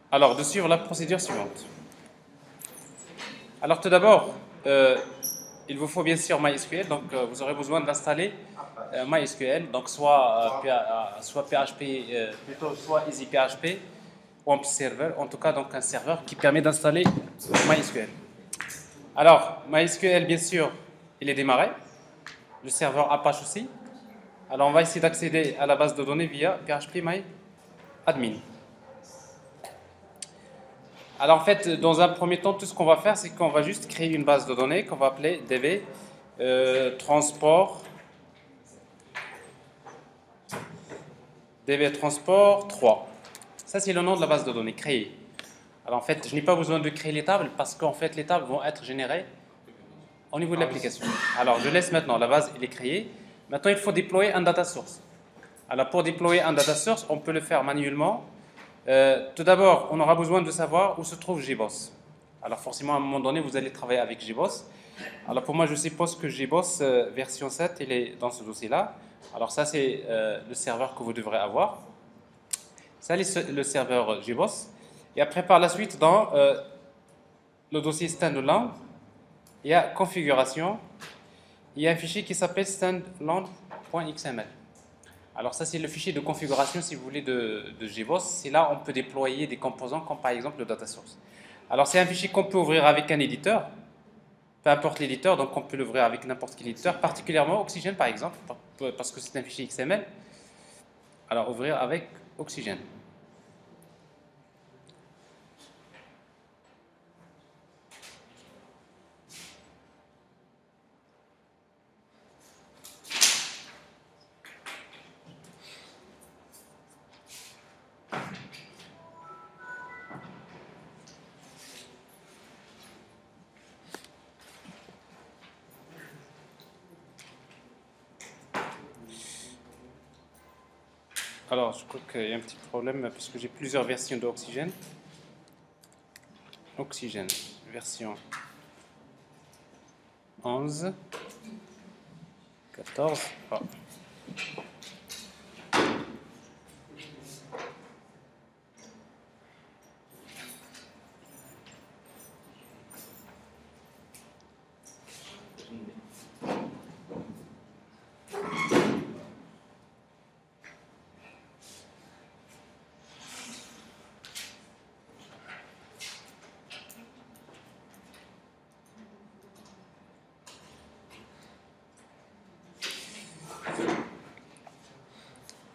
Alors, de suivre la procédure suivante. Alors, tout d'abord, il vous faut bien sûr MySQL, donc vous aurez besoin d'installer MySQL, donc soit PHP, plutôt soit EasyPHP ou un serveur, en tout cas donc un serveur qui permet d'installer MySQL. Alors, MySQL, bien sûr, il est démarré, le serveur Apache aussi. Alors, on va essayer d'accéder à la base de données via phpMyAdmin. Alors en fait, dans un premier temps, tout ce qu'on va faire, c'est qu'on va juste créer une base de données qu'on va appeler db transport 3. Ça, c'est le nom de la base de données créée. Alors en fait, je n'ai pas besoin de créer les tables parce qu'en fait, les tables vont être générées au niveau de l'application. Alors je laisse maintenant, la base elle est créée. Maintenant, il faut déployer un data source. Alors pour déployer un data source, on peut le faire manuellement. Tout d'abord, on aura besoin de savoir où se trouve JBoss. Alors forcément, à un moment donné, vous allez travailler avec JBoss. Alors pour moi, je suppose que JBoss version 7, il est dans ce dossier-là. Alors ça, c'est le serveur que vous devrez avoir. Ça, c'est le serveur JBoss. Et après, par la suite, dans le dossier standalone, il y a configuration. Il y a un fichier qui s'appelle standalone.xml. Alors ça, c'est le fichier de configuration, si vous voulez, de JBoss. C'est là on peut déployer des composants comme par exemple le data source. Alors c'est un fichier qu'on peut ouvrir avec un éditeur, peu importe l'éditeur, donc on peut l'ouvrir avec n'importe quel éditeur, particulièrement Oxygen par exemple, parce que c'est un fichier XML. Alors ouvrir avec Oxygen. Alors, je crois qu'il y a un petit problème parce que j'ai plusieurs versions d'Oxygen. Oxygen, version 11, 14. Oh.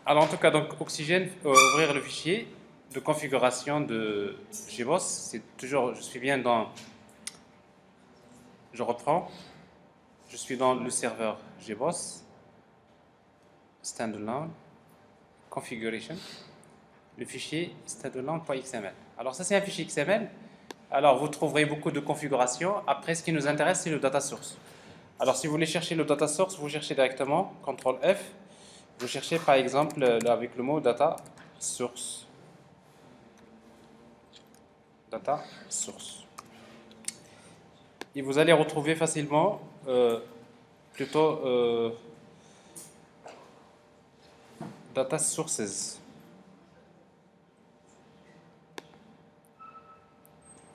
Alors en tout cas, donc Oxygen, ouvrir le fichier de configuration de JBoss, c'est toujours, je suis bien dans, je reprends, je suis dans le serveur JBoss, standalone, configuration, le fichier standalone.xml. Alors ça c'est un fichier XML, alors vous trouverez beaucoup de configurations. Après ce qui nous intéresse c'est le data source. Alors si vous voulez chercher le data source, vous cherchez directement, CTRL F, vous cherchez par exemple avec le mot data source. Data source. Et vous allez retrouver facilement plutôt data sources.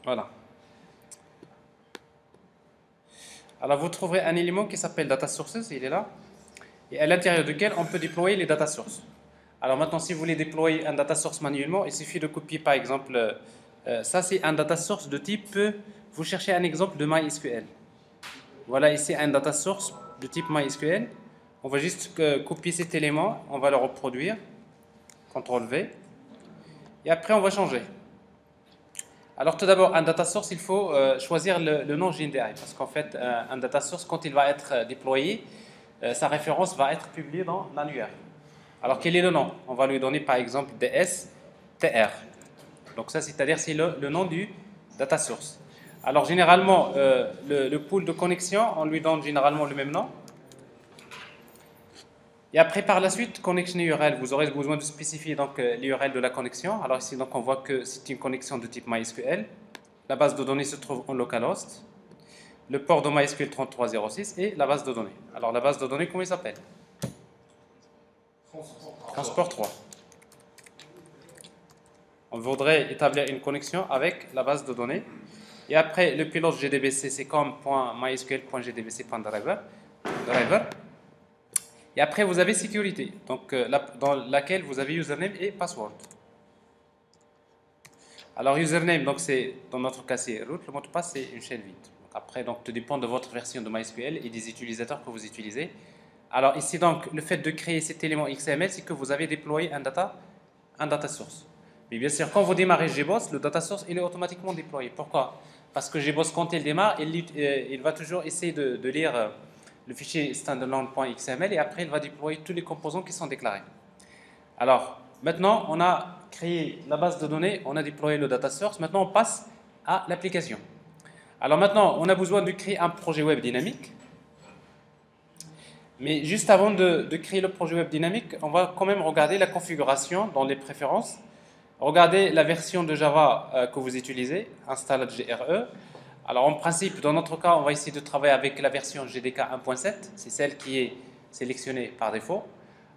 Voilà. Alors vous trouverez un élément qui s'appelle data sources, il est là, et à l'intérieur duquel on peut déployer les data sources. Alors maintenant, si vous voulez déployer un data source manuellement, il suffit de copier par exemple, ça c'est un data source de type, vous cherchez un exemple de MySQL. Voilà ici un data source de type MySQL. On va juste copier cet élément, on va le reproduire, CTRL V, et après on va changer. Alors tout d'abord, un data source, il faut choisir le nom GNDI, parce qu'en fait, un data source, quand il va être déployé, sa référence va être publiée dans l'annuaire. Alors quel est le nom? On va lui donner par exemple DSTR. Donc ça, c'est-à-dire c'est le nom du data source. Alors généralement, le pool de connexion, on lui donne généralement le même nom. Et après, par la suite, connection URL, vous aurez besoin de spécifier donc l'URL de la connexion. Alors ici, donc, on voit que c'est une connexion de type MySQL. La base de données se trouve en localhost. Le port de MySQL 3306 et la base de données. Alors la base de données, comment il s'appelle? Transport 3. On voudrait établir une connexion avec la base de données. Et après, le pilote GDBC, c'est com.mysql.gdbc.driver. Et après, vous avez sécurité, donc, dans laquelle vous avez username et password. Alors, username, donc c'est, dans notre cas, c'est root. Le mot de passe, c'est une chaîne vide. Donc, après, donc, tout dépend de votre version de MySQL et des utilisateurs que vous utilisez. Alors, ici, donc, le fait de créer cet élément XML, c'est que vous avez déployé un data source. Mais bien sûr, quand vous démarrez GBoss, le data source, il est automatiquement déployé. Pourquoi? Parce que GBoss, quand il démarre, il va toujours essayer de lire le fichier standalone.xml et après, il va déployer tous les composants qui sont déclarés. Alors, maintenant, on a créé la base de données, on a déployé le data source. Maintenant, on passe à l'application. Alors maintenant, on a besoin de créer un projet web dynamique. Mais juste avant de créer le projet web dynamique, on va quand même regarder la configuration dans les préférences. Regardez la version de Java que vous utilisez, install GRE. Alors en principe, dans notre cas, on va essayer de travailler avec la version GDK 1.7. C'est celle qui est sélectionnée par défaut.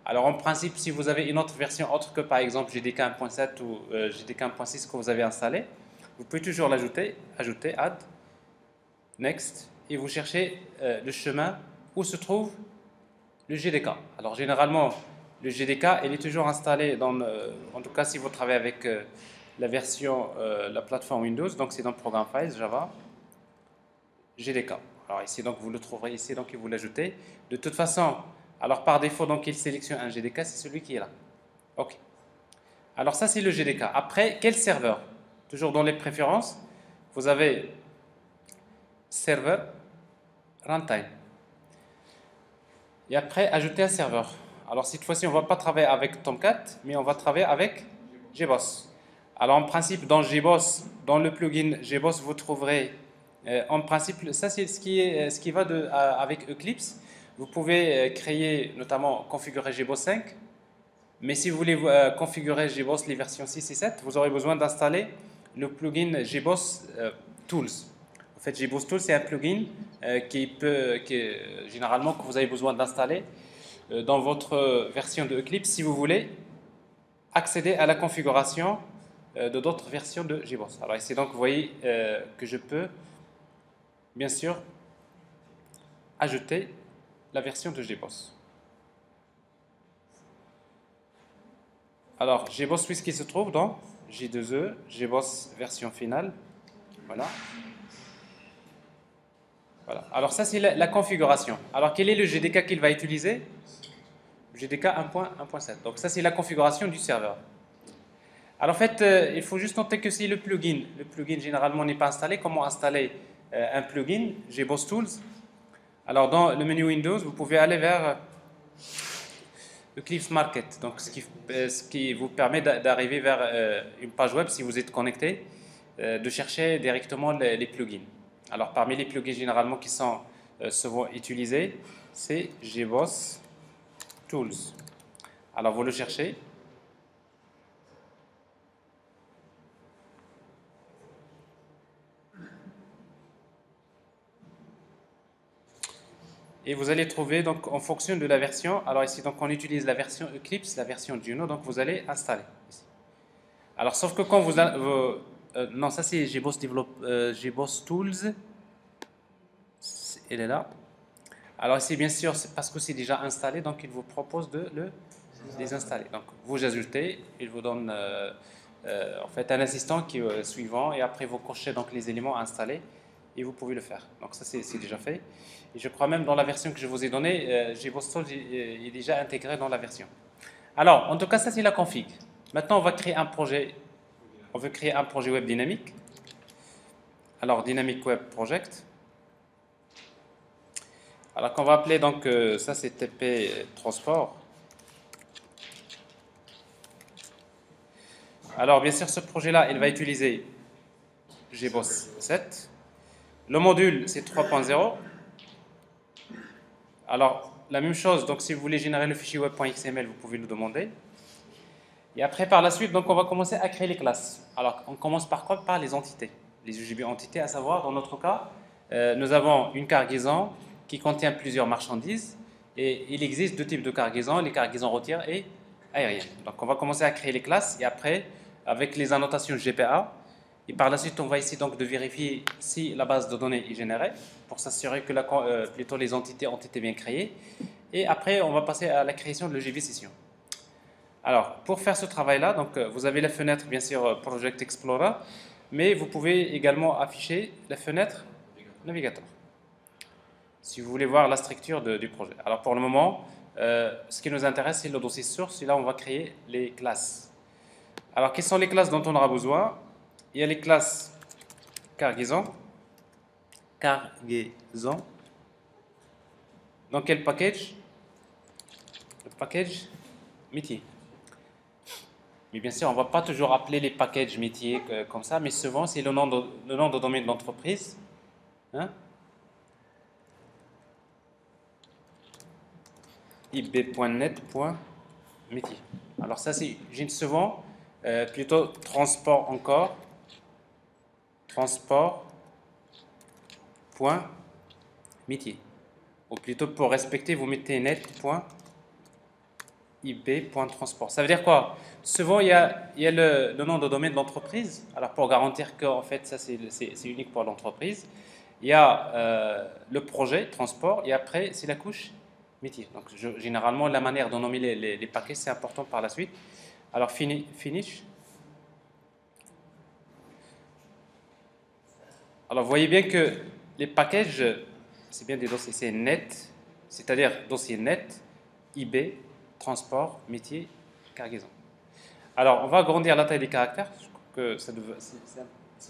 Alors en principe, si vous avez une autre version autre que par exemple GDK 1.7 ou GDK 1.6 que vous avez installé, vous pouvez toujours l'ajouter, ajouter, add, next, et vous cherchez le chemin où se trouve le GDK. Alors généralement, le GDK, il est toujours installé dans, en tout cas si vous travaillez avec la version, la plateforme Windows, donc c'est dans Program Files, Java, GDK. Alors ici, donc vous le trouverez ici, donc vous l'ajoutez. De toute façon, alors par défaut, donc il sélectionne un GDK, c'est celui qui est là. Ok. Alors ça, c'est le GDK. Après, quel serveur? Toujours dans les préférences, vous avez serveur, runtime. Et après, ajouter un serveur. Alors cette fois-ci, on ne va pas travailler avec Tomcat, mais on va travailler avec GBoss. Alors en principe, dans GBoss, dans le plugin GBoss, vous trouverez, en principe, ça c'est ce qui va avec Eclipse. Vous pouvez créer, notamment configurer GBoss 5, mais si vous voulez configurer GBoss les versions 6 et 7, vous aurez besoin d'installer le plugin GBoss Tools. En fait, GBoss Tools, c'est un plugin généralement que vous avez besoin d'installer dans votre version de Eclipse si vous voulez accéder à la configuration de d'autres versions de GBoss. Alors ici, donc, vous voyez que je peux, bien sûr, ajouter la version de GBoss. Alors, GBoss Swiss qui se trouve dans J2E, GBoss version finale. Voilà. Voilà. Alors ça, c'est la configuration. Alors, quel est le GDK qu'il va utiliser? GDK 1.7. Donc ça, c'est la configuration du serveur. Alors en fait, il faut juste noter que c'est le plugin. Le plugin, généralement, n'est pas installé. Comment installer un plugin? GBoss Tools. Alors dans le menu Windows, vous pouvez aller vers Eclipse Market. Donc ce qui vous permet d'arriver vers une page web, si vous êtes connecté, de chercher directement les plugins. Alors parmi les plugins généralement qui sont souvent utilisés, c'est GBoss Tools. Alors vous le cherchez. Et vous allez trouver donc en fonction de la version. Alors ici donc on utilise la version Eclipse, la version Juno, donc vous allez installer. Ici. Alors sauf que quand non, ça c'est GBoss Tools. Elle est là. Alors ici, bien sûr, c'est parce que c'est déjà installé, donc il vous propose de le désinstaller. Donc vous ajoutez, il vous donne en fait un assistant qui est suivant, et après vous cochez donc les éléments à installer, et vous pouvez le faire. Donc ça c'est déjà fait. Et je crois même dans la version que je vous ai donnée, GBoss Tools est déjà intégré dans la version. Alors, en tout cas, ça c'est la config. Maintenant, on va créer un projet. On veut créer un projet web dynamique. Alors, Dynamic Web Project. Alors qu'on va appeler donc ça c'est TP transport. Alors bien sûr ce projet là il va utiliser GBoss 7. Le module c'est 3.0. Alors la même chose, donc si vous voulez générer le fichier web.xml vous pouvez nous demander. Et après par la suite donc on va commencer à créer les classes. Alors on commence par quoi? Par les entités. Les UGB entités, à savoir dans notre cas nous avons une cargaison qui contient plusieurs marchandises, et il existe deux types de cargaisons, les cargaisons routières et aériennes. Donc on va commencer à créer les classes, et après avec les annotations GPA. Et par la suite, on va essayer donc de vérifier si la base de données est générée pour s'assurer que plutôt les entités ont été bien créées. Et après, on va passer à la création de l'EGV Session. Alors, pour faire ce travail-là, donc vous avez la fenêtre, bien sûr, Project Explorer, mais vous pouvez également afficher la fenêtre Navigator, si vous voulez voir la structure du projet. Alors, pour le moment, ce qui nous intéresse, c'est le dossier source, et là, on va créer les classes. Alors, quelles sont les classes dont on aura besoin? Il y a les classes cargaison. Dans quel package? Le package métier. Mais bien sûr, on ne va pas toujours appeler les packages métiers comme ça, mais souvent, c'est le nom de domaine de l'entreprise. Hein? ib.net.métier. Alors ça, c'est souvent plutôt transport encore. Transport.métier. Ou plutôt, pour respecter, vous mettez net.ib.transport. Ça veut dire quoi? Souvent, il y a le nom de domaine de l'entreprise. Alors, pour garantir que en fait, ça, c'est unique pour l'entreprise. Il y a le projet, transport, et après, c'est la couche métier. Donc, généralement, la manière de nommer les paquets, c'est important par la suite. Alors, finish. Alors, vous voyez bien que les packages, c'est bien des dossiers, c'est net, c'est-à-dire dossier net, IB, transport, métier, cargaison. Alors, on va agrandir la taille des caractères, je crois que c'est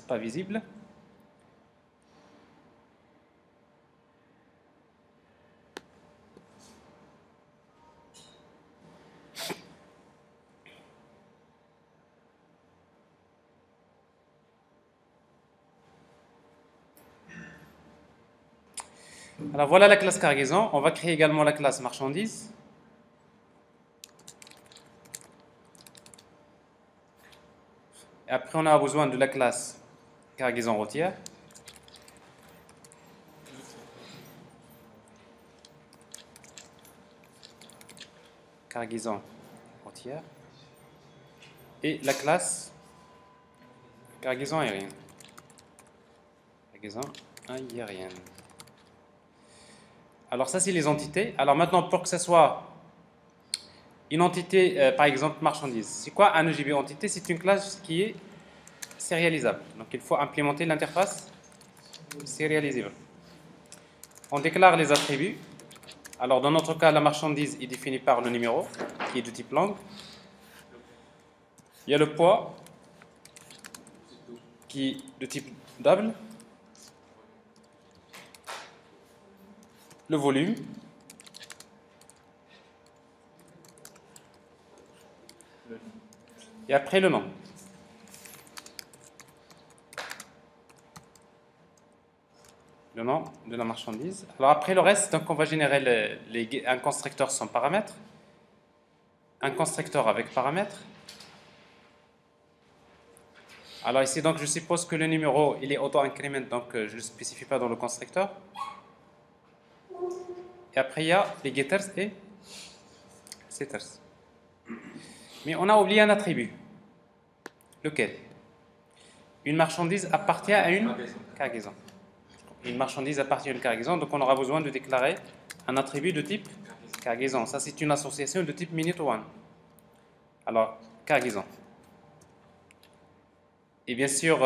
pas visible. Alors voilà la classe cargaison. On va créer également la classe marchandise. Et après, on a besoin de la classe cargaison routière. Cargaison routière. Et la classe cargaison aérienne. Cargaison aérienne. Alors ça, c'est les entités. Alors maintenant, pour que ce soit une entité, par exemple, marchandise. C'est quoi un EGB entité? C'est une classe qui est sérialisable. Donc il faut implémenter l'interface sérialisable. On déclare les attributs. Alors dans notre cas, la marchandise est définie par le numéro, qui est de type langue. Il y a le poids, qui est de type double. Le volume. Et après le nom. Le nom de la marchandise. Alors après le reste, donc on va générer un constructeur sans paramètres. Un constructeur avec paramètres. Alors ici, donc je suppose que le numéro, il est auto-increment, donc je ne le spécifie pas dans le constructeur. Et après, il y a les getters et setters. Mais on a oublié un attribut. Lequel? Une marchandise appartient à une cargaison. Une marchandise appartient à une cargaison, donc on aura besoin de déclarer un attribut de type cargaison. Ça, c'est une association de type minute one. Alors, cargaison. Et bien sûr,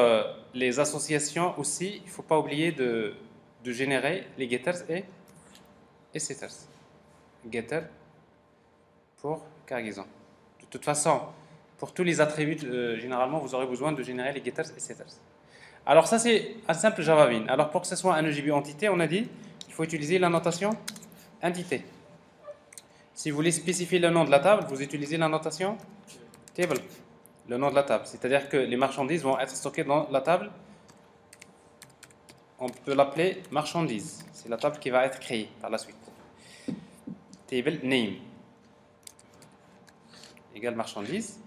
les associations aussi, il ne faut pas oublier de générer les getters et setters. Getter pour cargaison. De toute façon, pour tous les attributs, généralement, vous aurez besoin de générer les getters et setters. Alors ça, c'est un simple Java Bean. Alors pour que ce soit un EGB entité, on a dit qu'il faut utiliser la notation entité. Si vous voulez spécifier le nom de la table, vous utilisez la notation table, le nom de la table. C'est-à-dire que les marchandises vont être stockées dans la table. On peut l'appeler marchandise. C'est la table qui va être créée par la suite. Table name égale marchandise.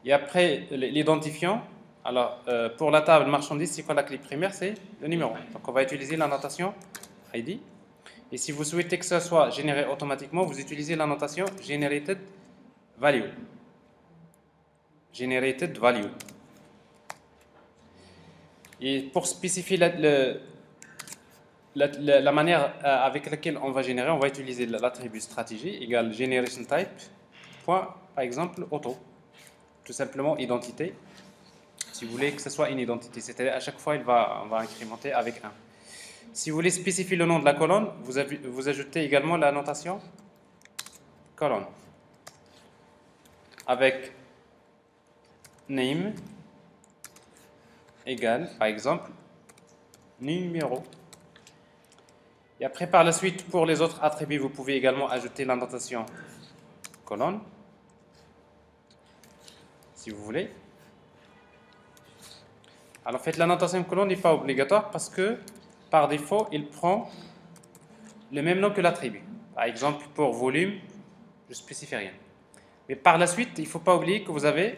Et après, l'identifiant. Alors, pour la table marchandise, c'est quoi la clé primaire? C'est le numéro. Donc, on va utiliser la notation ID. Et si vous souhaitez que ça soit généré automatiquement, vous utilisez la notation generated value. generated value. Et pour spécifier la manière avec laquelle on va générer, on va utiliser l'attribut stratégie égale generation type, point, par exemple, auto. Tout simplement identité. Si vous voulez que ce soit une identité, c'est-à-dire à chaque fois, on va incrémenter avec 1. Si vous voulez spécifier le nom de la colonne, vous ajoutez également la notation colonne avec name égale, par exemple, numéro. Et après, par la suite, pour les autres attributs, vous pouvez également ajouter la notation colonne, si vous voulez. Alors, en fait, la notation colonne n'est pas obligatoire parce que, par défaut, il prend le même nom que l'attribut. Par exemple, pour volume, je ne spécifie rien. Mais par la suite, il ne faut pas oublier que vous avez,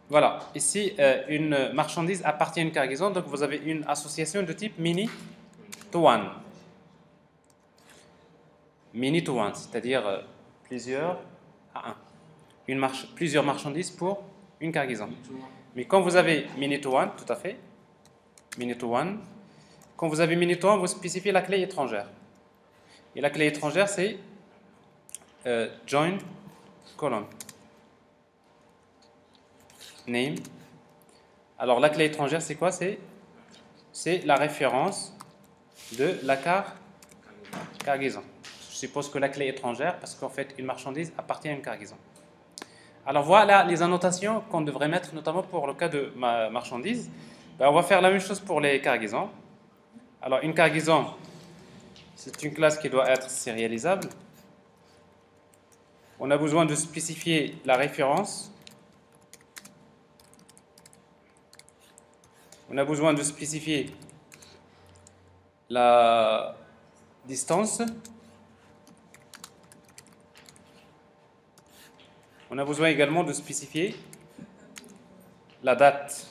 voilà, ici, une marchandise appartient à une cargaison, donc vous avez une association de type mini to one. Mini to one, c'est-à-dire plusieurs à 1. Plusieurs marchandises pour une cargaison. Mais quand vous avez mini to one, tout à fait, mini to one, quand vous avez mini to one, vous spécifiez la clé étrangère. Et la clé étrangère, c'est join column name. Alors la clé étrangère, c'est quoi? C'est la référence de la cargaison. Je suppose que la clé étrangère, parce qu'en fait, une marchandise appartient à une cargaison. Alors voilà les annotations qu'on devrait mettre, notamment pour le cas de ma marchandise. Ben, on va faire la même chose pour les cargaisons. Alors une cargaison, c'est une classe qui doit être sérialisable. On a besoin de spécifier la référence. On a besoin de spécifier la distance. On a besoin également de spécifier la date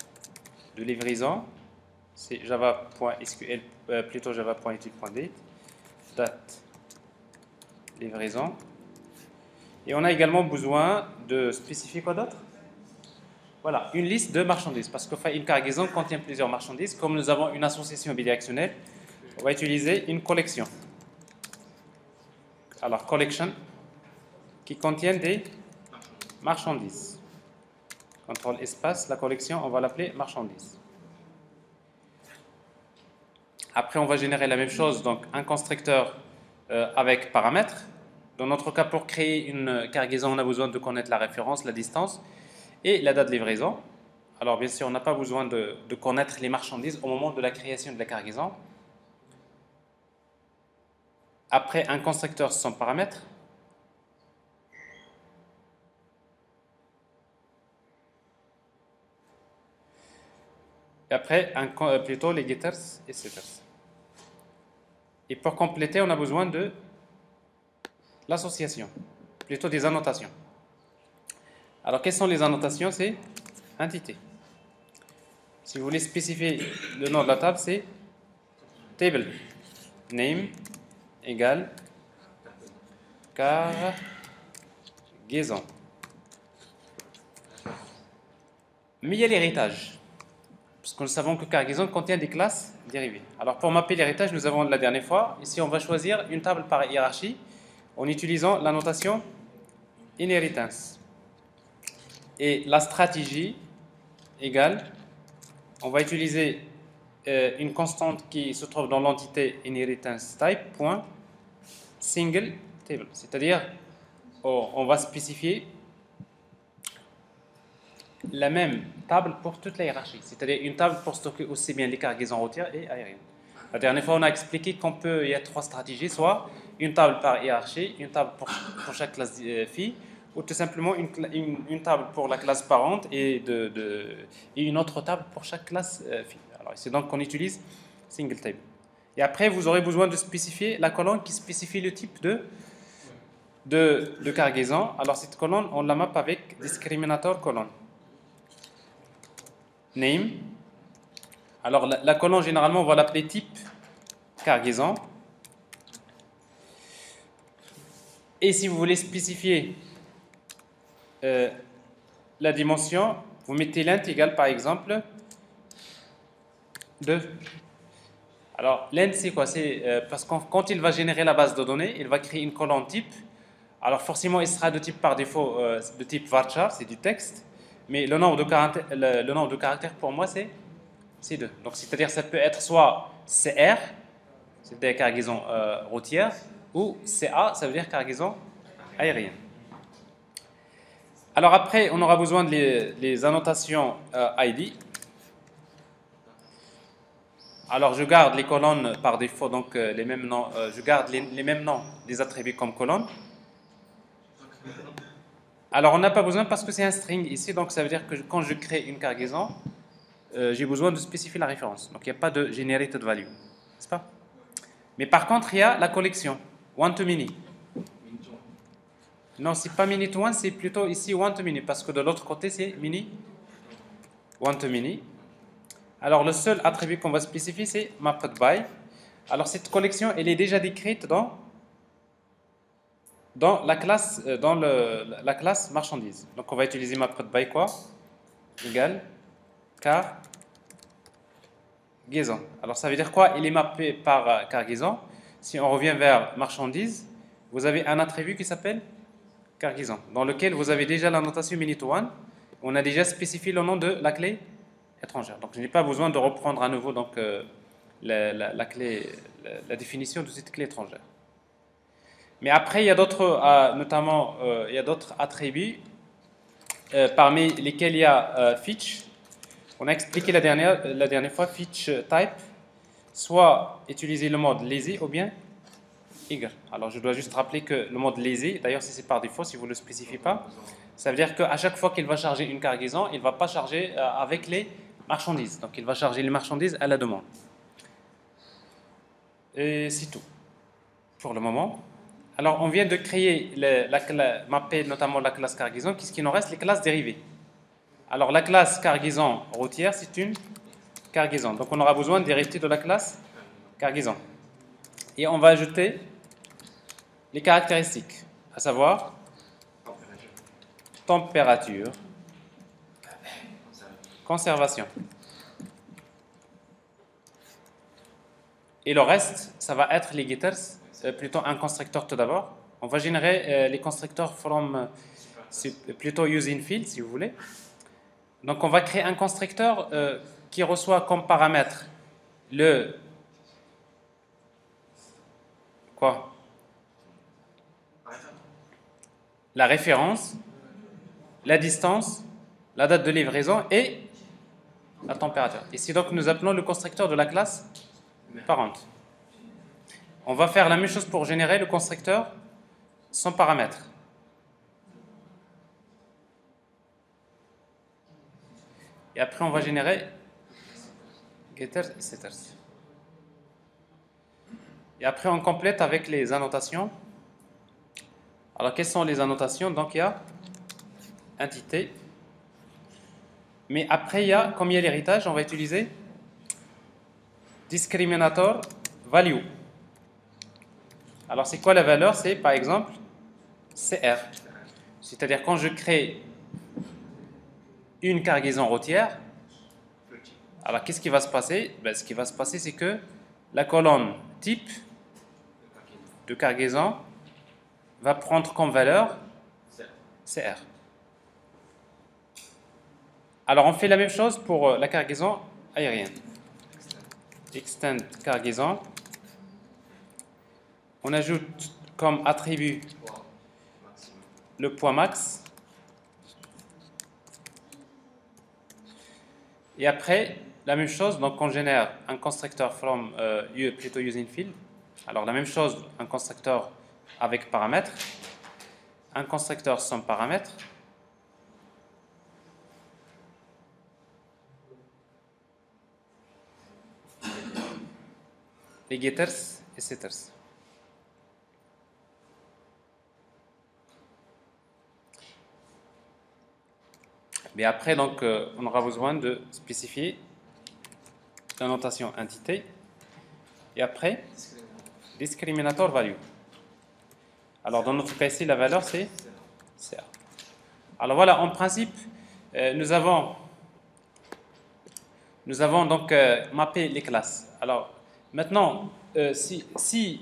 de livraison. C'est java.sql, plutôt java.util.date. Date livraison. Et on a également besoin de spécifier quoi d'autre? Voilà, une liste de marchandises. Parce qu'une cargaison contient plusieurs marchandises. Comme nous avons une association bidirectionnelle, on va utiliser une collection. Alors, collection qui contient des marchandises. Contrôle espace, la collection, on va l'appeler marchandises. Après, on va générer la même chose, donc un constructeur avec paramètres. Dans notre cas, pour créer une cargaison, on a besoin de connaître la référence, la distance et la date de livraison. Alors, bien sûr, on n'a pas besoin de connaître les marchandises au moment de la création de la cargaison. Après, un constructeur sans paramètres. Et après, plutôt les getters et setters. Et pour compléter, on a besoin de l'association, plutôt des annotations. Alors, quelles sont les annotations? C'est entité. Si vous voulez spécifier le nom de la table, c'est table name égale cargaison. Mais il y a l'héritage, parce que nous savons que cargaison contient des classes dérivées. Alors pour mapper l'héritage, nous avons la dernière fois, ici on va choisir une table par hiérarchie en utilisant la notation inheritance. Et la stratégie égale, on va utiliser une constante qui se trouve dans l'entité inheritance type, point, single table. C'est-à-dire, on va spécifier la même table pour toute la hiérarchie. C'est-à-dire une table pour stocker aussi bien les cargaisons routières et aériennes. La dernière fois, on a expliqué il y a 3 stratégies, soit une table par hiérarchie, une table pour chaque classe phi, ou tout simplement une table pour la classe parente et une autre table pour chaque classe phi. Alors c'est donc qu'on utilise single table. Et après, vous aurez besoin de spécifier la colonne qui spécifie le type de cargaison. Alors cette colonne, on la map avec discriminator colonne. Name. Alors la colonne, généralement, on va l'appeler type cargaison. Et si vous voulez spécifier la dimension, vous mettez lent égale par exemple 2. Alors, lent, c'est quoi? C'est parce que quand il va générer la base de données, il va créer une colonne type. Alors, forcément, il sera de type par défaut de type varchar, c'est du texte. Mais le nombre de caractères pour moi, c'est 2. Donc, c'est-à-dire ça peut être soit CR, c'est-à-dire cargaison routière, ou CA, ça veut dire cargaison aérienne. Alors après, on aura besoin des annotations ID. Alors je garde les colonnes par défaut, donc les mêmes noms, je garde les mêmes noms des attributs comme colonnes. Alors on n'a pas besoin parce que c'est un string ici, donc ça veut dire que quand je crée une cargaison, j'ai besoin de spécifier la référence. Donc il n'y a pas de generated value, n'est-ce pas? Mais par contre, il y a la collection, one to many. Non, c'est pas many to one, c'est plutôt ici one to many, parce que de l'autre côté, c'est many, one to many. Alors, le seul attribut qu'on va spécifier, c'est mapped by. Alors, cette collection, elle est déjà décrite dans la classe, la classe marchandise. Donc, on va utiliser mapped by quoi? Égal cargaison. Alors, ça veut dire quoi? Il est mappé par cargaison. Si on revient vers marchandise, vous avez un attribut qui s'appelle cargaison, dans lequel vous avez déjà la notation many to one. On a déjà spécifié le nom de la clé étrangère. Donc, je n'ai pas besoin de reprendre à nouveau donc, la définition de cette clé étrangère. Mais après, il y a d'autres, notamment, il y a d'autres attributs, parmi lesquels il y a fetch. On a expliqué la dernière fois, fetch type, soit utiliser le mode lazy ou bien eager. Alors, je dois juste rappeler que le mode lazy, d'ailleurs, si c'est par défaut, si vous ne le spécifiez pas, ça veut dire qu'à chaque fois qu'il va charger une cargaison, il ne va pas charger avec les marchandises. Donc, il va charger les marchandises à la demande. Et c'est tout pour le moment. Alors, on vient de créer, mapper notamment la classe cargaison. Qu'est-ce qu'il nous reste? Les classes dérivées. Alors, la classe cargaison routière, c'est une cargaison. Donc, on aura besoin d'hériter de la classe cargaison. Et on va ajouter les caractéristiques, à savoir température, conservation. Et le reste, ça va être les getters, plutôt un constructeur tout d'abord. On va générer les constructeurs from, plutôt using field, si vous voulez. Donc, on va créer un constructeur qui reçoit comme paramètre la référence, la distance, la date de livraison et la température. Ici, donc, nous appelons le constructeur de la classe parent. On va faire la même chose pour générer le constructeur sans paramètre. Et après, on va générer getters et setters. Et après, on complète avec les annotations. Alors, quelles sont les annotations? Donc, il y a entité. Mais après, comme il y a l'héritage, on va utiliser discriminator value. Alors, c'est quoi la valeur? C'est, par exemple, CR. C'est-à-dire, quand je crée une cargaison routière, alors qu'est-ce qui va se passer? Ce qui va se passer, c'est que la colonne type de cargaison va prendre comme valeur CR. Alors, on fait la même chose pour la cargaison aérienne. Extend cargaison. On ajoute comme attribut le poids max. Et après, la même chose, donc on génère un constructeur from, plutôt using field. Alors la même chose, un constructeur avec paramètres, un constructeur sans paramètres, les getters et setters. Mais après, donc, on aura besoin de spécifier la notation entité et après discriminator value. Alors dans notre cas ici, la valeur c'est CA. Alors voilà, en principe, nous avons donc mappé les classes. Alors, maintenant, si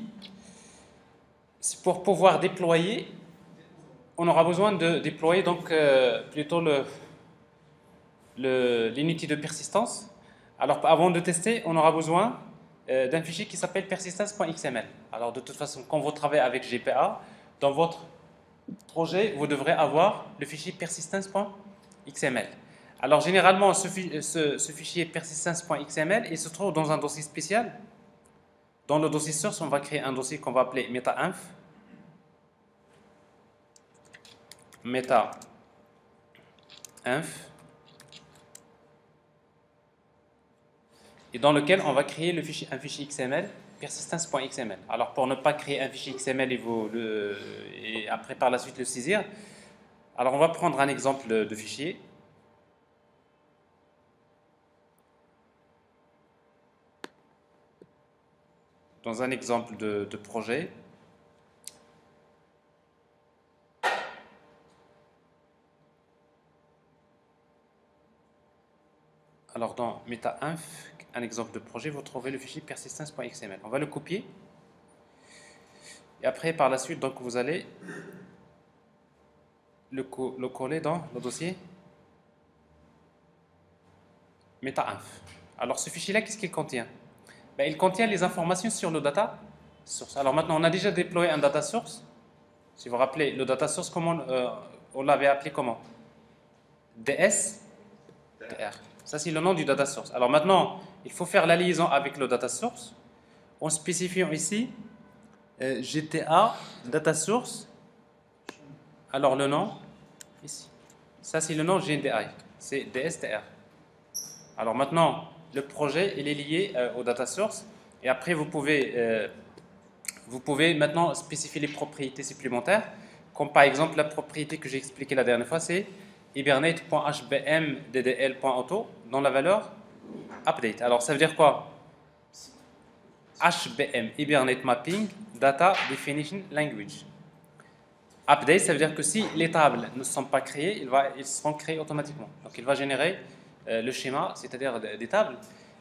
pour pouvoir déployer, on aura besoin de déployer donc plutôt l'unité de persistance. Alors, avant de tester, on aura besoin d'un fichier qui s'appelle persistence.xml. Alors, de toute façon, quand vous travaillez avec GPA, dans votre projet, vous devrez avoir le fichier persistence.xml. Alors, généralement, ce fichier persistence.xml, il se trouve dans un dossier spécial. Dans le dossier source, on va créer un dossier qu'on va appeler meta-inf. Meta-inf. Et dans lequel on va créer un fichier XML, persistence.xml. Alors, pour ne pas créer un fichier XML et après par la suite le saisir, alors on va prendre un exemple de fichier. Dans un exemple de projet. Alors, dans meta-inf, un exemple de projet, vous trouvez le fichier persistence.xml. On va le copier. Et après, par la suite, donc, vous allez le coller dans le dossier meta-inf. Alors, ce fichier-là, qu'est-ce qu'il contient? Ben, il contient les informations sur le data source. Alors maintenant, on a déjà déployé un data source. Si vous vous rappelez, le data source, comment, on l'avait appelé comment? DSTR. Ça, c'est le nom du data source. Alors maintenant, il faut faire la liaison avec le data source en spécifiant ici GTA data source. Alors le nom, ici. Ça, c'est le nom GNDI. C'est DSTR. Alors maintenant, le projet, il est lié au data source. Et après, vous pouvez maintenant spécifier les propriétés supplémentaires. Comme par exemple, la propriété que j'ai expliquée la dernière fois, c'est hibernate.hbmddl.auto dans la valeur update. Alors, ça veut dire quoi? HBM, Hibernate Mapping Data Definition Language. Update, ça veut dire que si les tables ne sont pas créées, ils seront créés automatiquement. Donc, il va générer le schéma, c'est-à-dire des tables.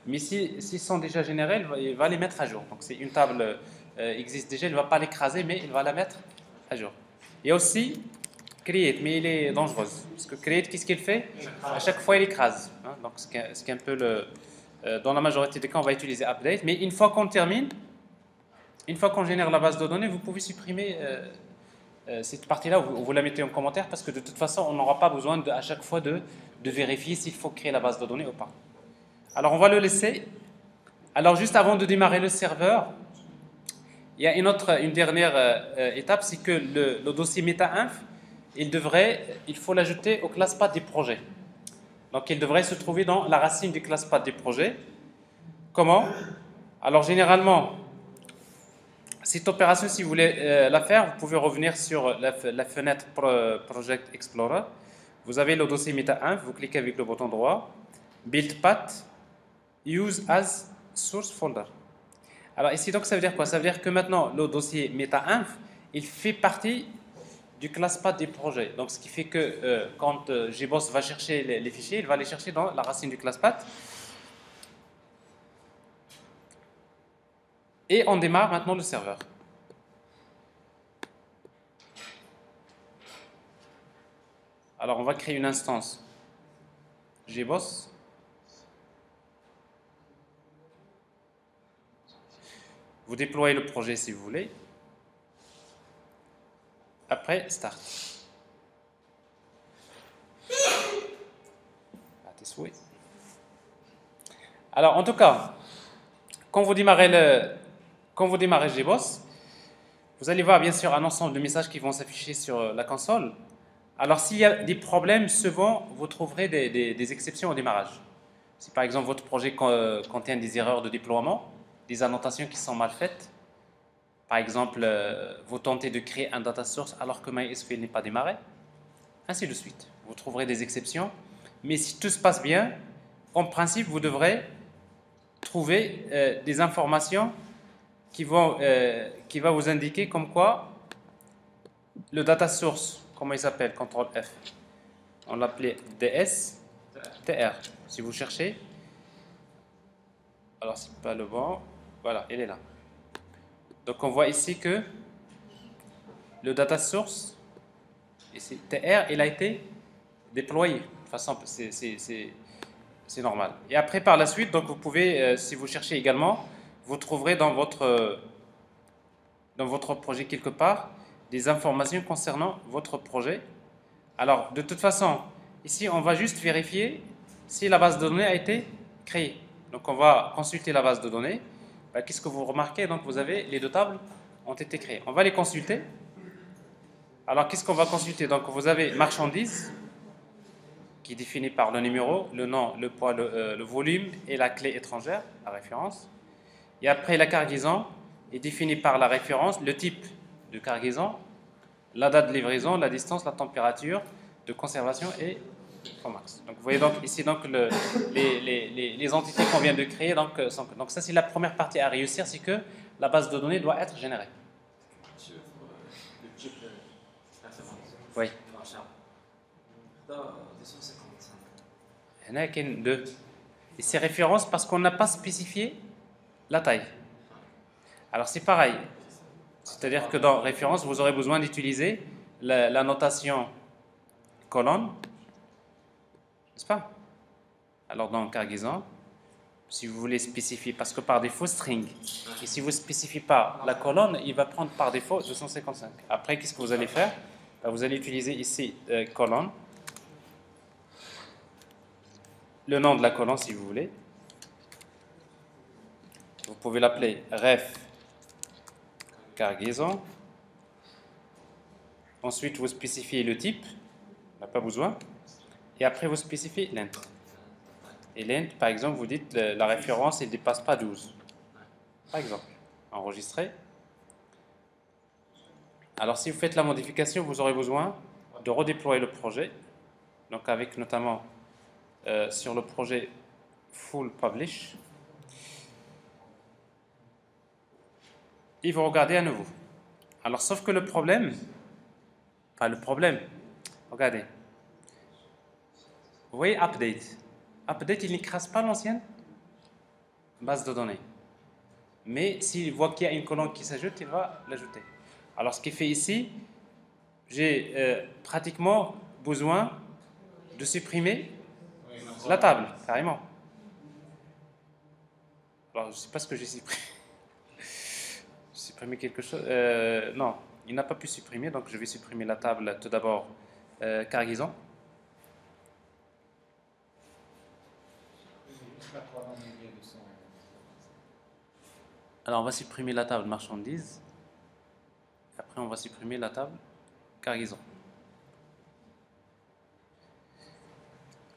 Mais s'ils sont déjà générés, il va les mettre à jour. Donc, si une table existe déjà, il ne va pas l'écraser, mais il va la mettre à jour. Il y a aussi create, mais il est dangereux. Parce que create, qu'est-ce qu'il fait? À chaque fois, il écrase. Hein, donc, ce qui est un peu dans la majorité des cas, on va utiliser update. Mais une fois qu'on termine, une fois qu'on génère la base de données, vous pouvez supprimer cette partie-là, vous la mettez en commentaire, parce que de toute façon, on n'aura pas besoin à chaque fois de vérifier s'il faut créer la base de données ou pas. Alors, on va le laisser. Alors, juste avant de démarrer le serveur, il y a une dernière étape, c'est que le dossier meta-inf, il faut l'ajouter aux classes path des projets. Donc, il devrait se trouver dans la racine des classes path des projets. Comment? Alors, généralement, cette opération, si vous voulez la faire, vous pouvez revenir sur la fenêtre Project Explorer. Vous avez le dossier meta-inf, vous cliquez avec le bouton droit, Build Path, Use as Source Folder. Alors ici, donc, ça veut dire quoi? Ça veut dire que maintenant, le dossier meta-inf, il fait partie du class path des projets. Donc, ce qui fait que quand GBoss va chercher les fichiers, il va les chercher dans la racine du class path. Et on démarre maintenant le serveur. Alors, on va créer une instance GBoss. Vous déployez le projet si vous voulez. Après, start. À tes souhaits. Alors, en tout cas, quand vous démarrez GBoss, vous allez voir bien sûr un ensemble de messages qui vont s'afficher sur la console. Alors, s'il y a des problèmes, souvent, vous trouverez des exceptions au démarrage. Si par exemple votre projet contient des erreurs de déploiement, des annotations qui sont mal faites, par exemple, vous tentez de créer un data source alors que MySQL n'est pas démarré, ainsi de suite. Vous trouverez des exceptions, mais si tout se passe bien, en principe, vous devrez trouver des informations qui va vous indiquer comme quoi le data source, comment il s'appelle, CTRL F, On l'appelait DS, TR. Si vous cherchez, alors c'est pas le bon, voilà, il est là. Donc on voit ici que le data source, ici, TR, il a été déployé. De toute façon, c'est normal. Et après, par la suite, donc vous pouvez, si vous cherchez également, vous trouverez dans votre projet quelque part des informations concernant votre projet. Alors, de toute façon, ici, on va juste vérifier si la base de données a été créée. Donc, on va consulter la base de données. Ben, qu'est-ce que vous remarquez? Donc, vous avez les deux tables ont été créées. On va les consulter. Alors, qu'est-ce qu'on va consulter? Donc, vous avez marchandise, qui est définie par le numéro, le nom, le poids, le volume et la clé étrangère, la référence. Et après, la cargaison est définie par la référence, le type de cargaison, la date de livraison, la distance, la température de conservation et son max. Donc vous voyez donc ici donc les entités qu'on vient de créer. Donc ça c'est la première partie à réussir, c'est que la base de données doit être générée. Le type de référence. Oui. Dans 255. Il y en a deux. Et c'est référence parce qu'on n'a pas spécifié la taille. Alors c'est pareil. C'est-à-dire que dans référence, vous aurez besoin d'utiliser la notation colonne, n'est-ce pas? Alors dans cargaison, si vous voulez spécifier, parce que par défaut string, et si vous ne spécifiez pas la colonne, il va prendre par défaut 255. Après, qu'est-ce que vous allez faire? Ben, vous allez utiliser ici colonne, le nom de la colonne si vous voulez. Vous pouvez l'appeler ref cargaison. Ensuite, vous spécifiez le type, on n'a pas besoin. Et après, vous spécifiez l'int. Et l'int, par exemple, vous dites la référence, elle ne dépasse pas 12. Par exemple, enregistré. Alors, si vous faites la modification, vous aurez besoin de redéployer le projet. Donc, avec notamment sur le projet full publish. Et vous regardez à nouveau. Alors, sauf que le problème, regardez. Vous voyez update. Update, il n'écrase pas l'ancienne base de données. Mais s'il voit qu'il y a une colonne qui s'ajoute, il va l'ajouter. Alors, ce qui fait ici, j'ai pratiquement besoin de supprimer la table, carrément. Alors, je ne sais pas ce que j'ai supprimé. J'ai supprimé quelque chose. Non, il n'a pas pu supprimer, donc je vais supprimer la table tout d'abord cargaison. Alors, on va supprimer la table marchandise. Après, on va supprimer la table cargaison.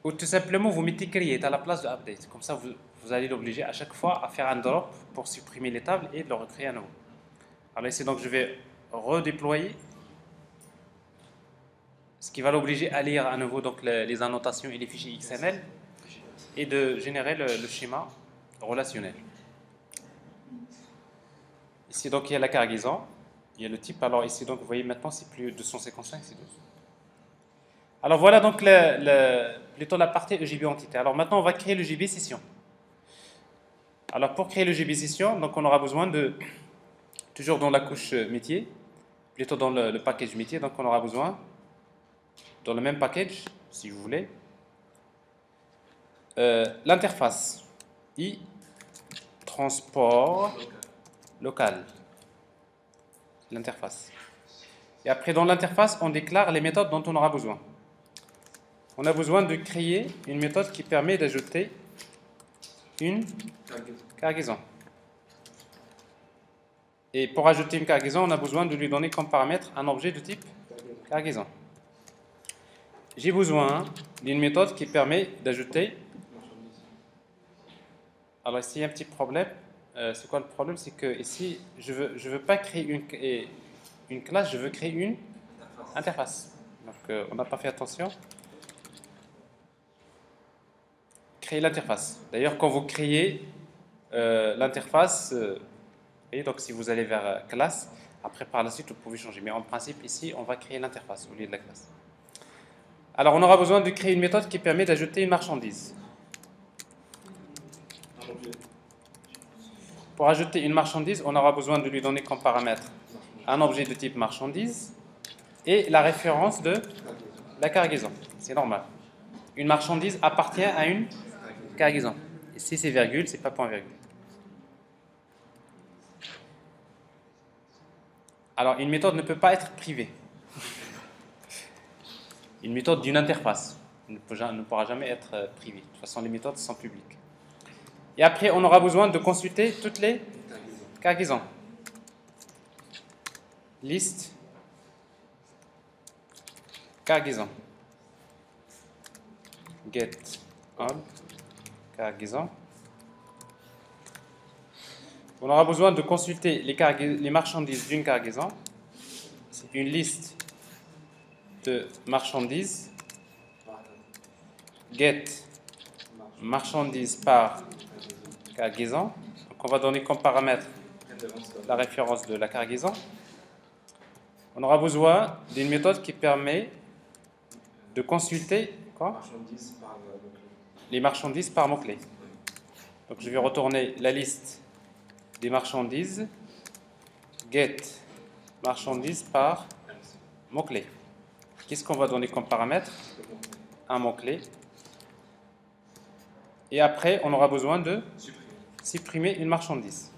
Ou tout simplement, vous mettez create à la place de update. Comme ça, vous allez l'obliger à chaque fois à faire un drop pour supprimer les tables et de le recréer à nouveau. Alors ici, donc, je vais redéployer. Ce qui va l'obliger à lire à nouveau donc, les annotations et les fichiers XML et de générer le schéma relationnel. Ici, donc, il y a la cargaison, il y a le type. Alors ici, donc, vous voyez maintenant, c'est plus 255, c'est 12. Alors voilà donc plutôt la partie EJB entité. Alors maintenant, on va créer le JB session. Alors pour créer le JB session, donc on aura besoin de, toujours dans la couche métier, plutôt dans le package métier, donc on aura besoin, dans le même package, si vous voulez, l'interface i transport local. L'interface. Et après, dans l'interface, on déclare les méthodes dont on aura besoin. On a besoin de créer une méthode qui permet d'ajouter une cargaison. Et pour ajouter une cargaison, on a besoin de lui donner comme paramètre un objet de type cargaison. J'ai besoin d'une méthode qui permet d'ajouter. Alors ici, il y a un petit problème. C'est quoi le problème? C'est que ici, je veux pas créer une classe, je veux créer une interface. Donc on n'a pas fait attention. Créer l'interface. D'ailleurs, quand vous créez l'interface, et donc si vous allez vers classe, après par la suite vous pouvez changer. Mais en principe ici, on va créer l'interface au lieu de la classe. Alors, on aura besoin de créer une méthode qui permet d'ajouter une marchandise. Pour ajouter une marchandise, on aura besoin de lui donner comme paramètre un objet de type marchandise et la référence de la cargaison. C'est normal. Une marchandise appartient à une cargaison. Et si c'est virgule, c'est pas point virgule. Alors, une méthode ne peut pas être privée. Une méthode d'une interface ne pourra jamais être privée. De toute façon, les méthodes sont publiques. Et après, on aura besoin de consulter toutes les cargaisons. Liste cargaison. Get all cargaison. On aura besoin de consulter les marchandises d'une cargaison. C'est une liste de marchandises. Get marchandises par cargaison. Donc on va donner comme paramètre la référence de la cargaison. On aura besoin d'une méthode qui permet de consulter quoi? Les marchandises par mot-clé. Donc je vais retourner la liste des marchandises. Get marchandises par mot-clé. Qu'est-ce qu'on va donner comme paramètre? Un mot-clé. Et après, on aura besoin de supprimer une marchandise.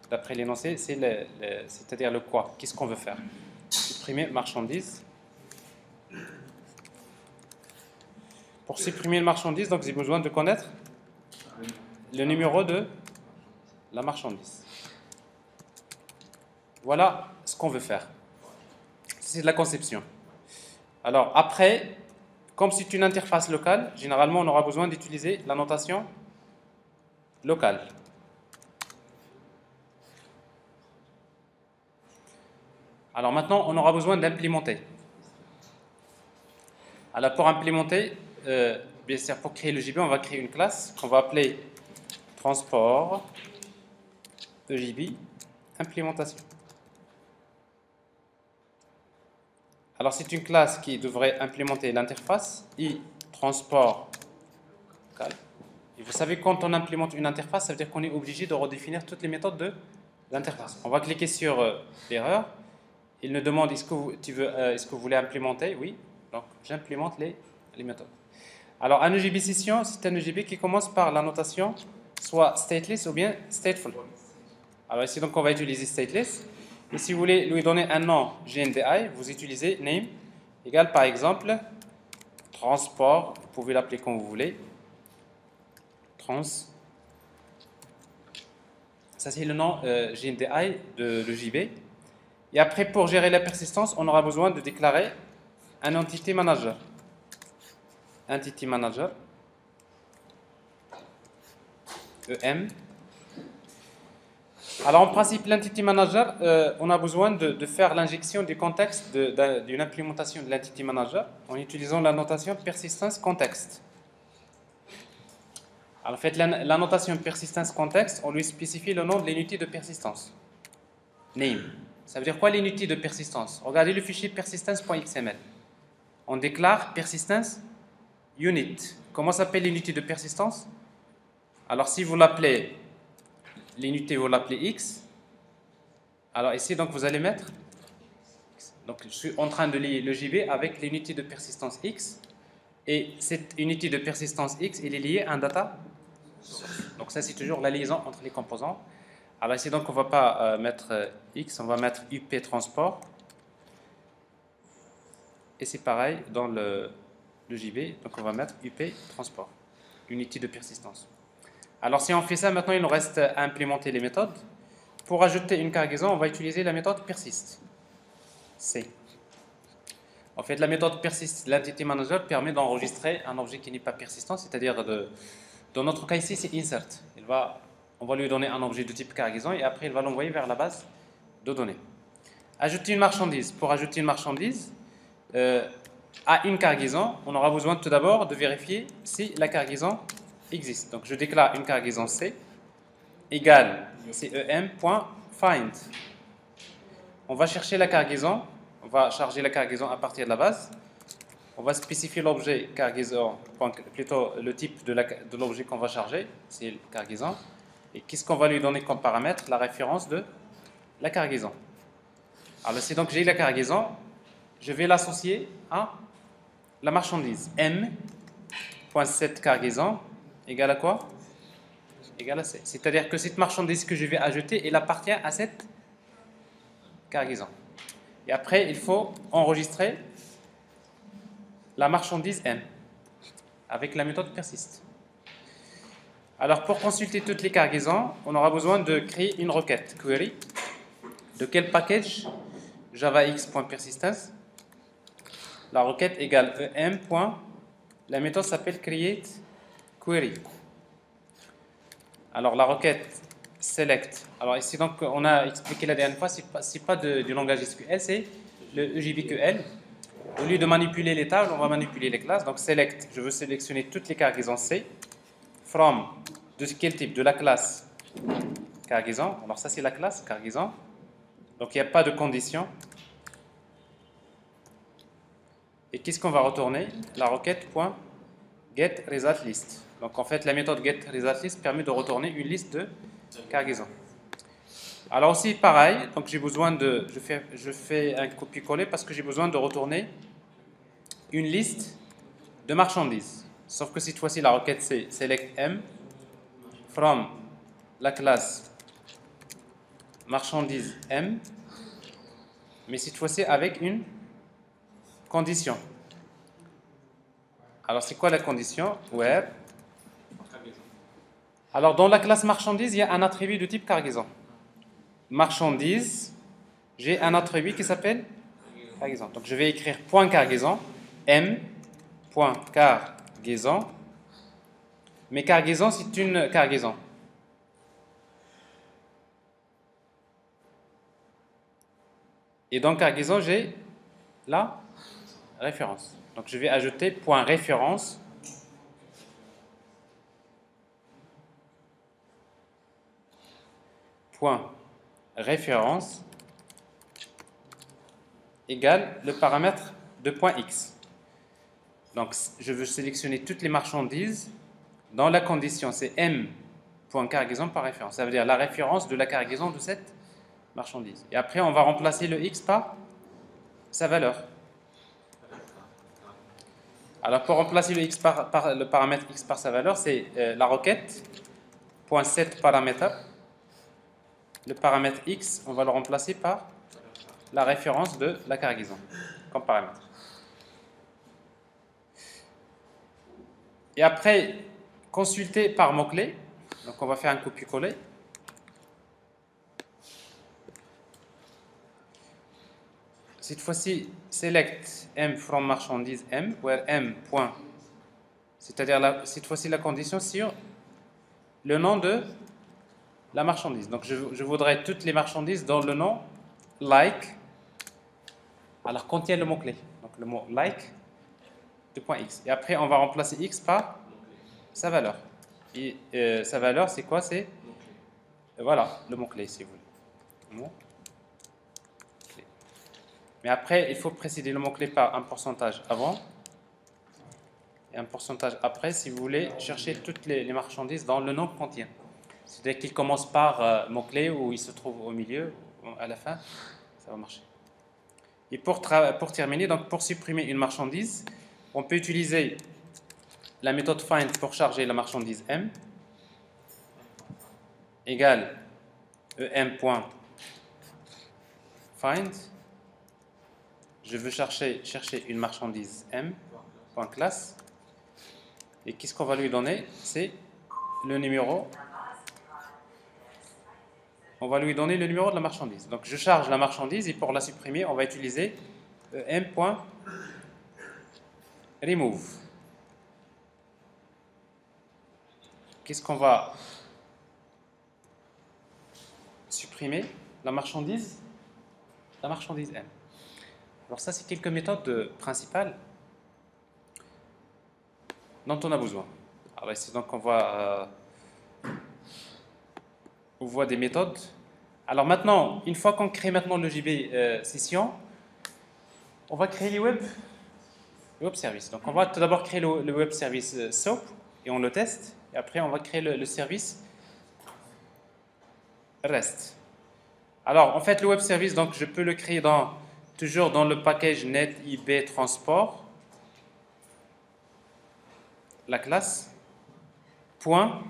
D'après l'énoncé, c'est-à-dire le quoi? Qu'est-ce qu'on veut faire? Supprimer marchandise. Pour supprimer une marchandise, donc j'ai besoin de connaître le numéro de la marchandise. Voilà ce qu'on veut faire. C'est de la conception. Alors après, comme c'est une interface locale, généralement on aura besoin d'utiliser la notation locale. Alors maintenant, on aura besoin d'implémenter. Alors pour implémenter, bien sûr, pour créer le JB, on va créer une classe qu'on va appeler transport EJB implémentation. Alors c'est une classe qui devrait implémenter l'interface transport local. Et vous savez, quand on implémente une interface, ça veut dire qu'on est obligé de redéfinir toutes les méthodes de l'interface. On va cliquer sur l'erreur. Il nous demande est-ce que vous voulez implémenter? Oui. Donc j'implémente les méthodes. Alors un EJB session, c'est un EJB qui commence par la notation soit stateless ou bien stateful. Alors ici donc on va utiliser stateless. Et si vous voulez lui donner un nom GNDI, vous utilisez name égale par exemple transport, vous pouvez l'appeler comme vous voulez. Trans. Ça c'est le nom GNDI de l'EJB. Et après, pour gérer la persistance, on aura besoin de déclarer un entity manager. Entity manager, EM. Alors en principe, l'entity manager, on a besoin de faire l'injection du contexte d'une implémentation de l'entity manager en utilisant la notation persistance contexte. Alors en fait, la notation persistance contexte, on lui spécifie le nom de l'unité de persistance. Name. Ça veut dire quoi l'unité de persistance? Regardez le fichier persistance.xml. On déclare persistance unit. Comment s'appelle l'unité de persistance? Alors si vous l'appelez l'unité, vous l'appelez x. Alors ici donc vous allez mettre. Donc je suis en train de lier le JB avec l'unité de persistance x. Et cette unité de persistance x, elle est liée à un data. Donc ça c'est toujours la liaison entre les composants. Alors ici donc on ne va pas mettre x, on va mettre up transport. Et c'est pareil dans le JB, donc on va mettre up transport, unité de persistance. Alors si on fait ça, maintenant il nous reste à implémenter les méthodes. Pour ajouter une cargaison, on va utiliser la méthode persist. C. En fait, la méthode persist, l'entity manager permet d'enregistrer un objet qui n'est pas persistant, c'est-à-dire dans notre cas ici, c'est insert. On va lui donner un objet de type cargaison et après il va l'envoyer vers la base de données. Ajouter une marchandise. Pour ajouter une marchandise à une cargaison, on aura besoin tout d'abord de vérifier si la cargaison existe. Donc je déclare une cargaison C égale cem.find. On va chercher la cargaison, on va charger la cargaison à partir de la base On va spécifier l'objet cargaison, plutôt le type de l'objet qu'on va charger, c'est le cargaison. Et qu'est-ce qu'on va lui donner comme paramètre? La référence de la cargaison. Alors si donc j'ai la cargaison, je vais l'associer à la marchandise. M.set cargaison égale à quoi? Égale à C. C'est-à-dire que cette marchandise que je vais ajouter, elle appartient à cette cargaison. Et après, il faut enregistrer la marchandise M avec la méthode persiste. Alors pour consulter toutes les cargaisons, on aura besoin de créer une requête query. De quel package? javax.persistence. La requête égale em. La méthode s'appelle create query. Alors la requête select. Alors ici donc on a expliqué la dernière fois, c'est pas du langage SQL, c'est le EJBQL. Au lieu de manipuler les tables, on va manipuler les classes. Donc select, je veux sélectionner toutes les cargaisons C. From, de quel type? De la classe cargaison. Alors ça c'est la classe cargaison. Donc il n'y a pas de condition. Et qu'est-ce qu'on va retourner? La requête .getResultList. Donc en fait la méthode getResultList permet de retourner une liste de cargaisons. Alors aussi pareil, donc j'ai besoin de, je fais un copier-coller parce que j'ai besoin de retourner une liste de marchandises. Sauf que cette fois-ci la requête c'est select m from la classe marchandise m, mais cette fois-ci avec une condition. Alors c'est quoi la condition? Where. Alors dans la classe marchandise, il y a un attribut de type cargaison. Marchandise, j'ai un attribut qui s'appelle cargaison. Donc je vais écrire point cargaison, m point cargaison. Mais cargaison, c'est une cargaison. Et dans cargaison, j'ai la référence. Donc je vais ajouter point référence point référence égale le paramètre de point x. Donc je veux sélectionner toutes les marchandises. Dans la condition, c'est m.cargaison par référence. Ça veut dire la référence de la cargaison de cette marchandise. Et après, on va remplacer le x par sa valeur. Alors pour remplacer le x par le paramètre x par sa valeur, c'est la requête .set paramètre. Le paramètre x, on va le remplacer par la référence de la cargaison comme paramètre. Et après, consulter par mot-clé. Donc on va faire un copier-coller. Cette fois-ci, select m from marchandise m, where m. C'est-à-dire cette fois-ci la condition sur le nom de la marchandise. Donc je voudrais toutes les marchandises dans le nom like. Alors contient le mot-clé. Donc le mot like de point x. Et après on va remplacer x par sa valeur. Et sa valeur c'est quoi? C'est voilà le mot-clé si vous voulez. Mot-clé. Mais après il faut préciser le mot-clé par un pourcentage avant et un pourcentage après si vous voulez chercher toutes les marchandises dans le nom que contient. C'est-à-dire qu'il commence par mot-clé ou il se trouve au milieu, à la fin, ça va marcher. Et pour terminer, donc pour supprimer une marchandise, on peut utiliser la méthode find pour charger la marchandise m égale em.find. Je veux chercher une marchandise m.classe. Et qu'est-ce qu'on va lui donner? C'est le numéro. On va lui donner le numéro de la marchandise. Donc je charge la marchandise et pour la supprimer, on va utiliser m.remove. Qu'est-ce qu'on va supprimer? La marchandise m. Alors ça, c'est quelques méthodes principales dont on a besoin. Alors ici, donc on voit des méthodes. Alors maintenant, une fois qu'on crée maintenant le JB session, on va créer les web Le web service. Donc on va tout d'abord créer le web service SOAP et on le teste. Et après on va créer le service REST. Alors en fait le web service, donc je peux le créer toujours dans le package NetIB Transport, la classe point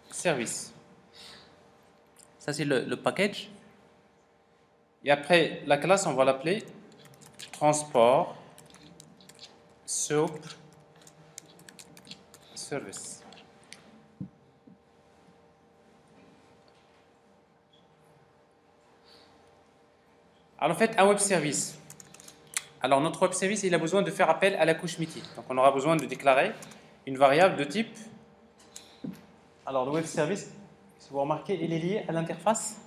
service. Ça c'est le package. Et après la classe on va l'appeler transport SOAP service. Alors en fait, un web service. Alors notre web service, il a besoin de faire appel à la couche métier. Donc on aura besoin de déclarer une variable de type. Alors le web service, si vous remarquez, il est lié à l'interface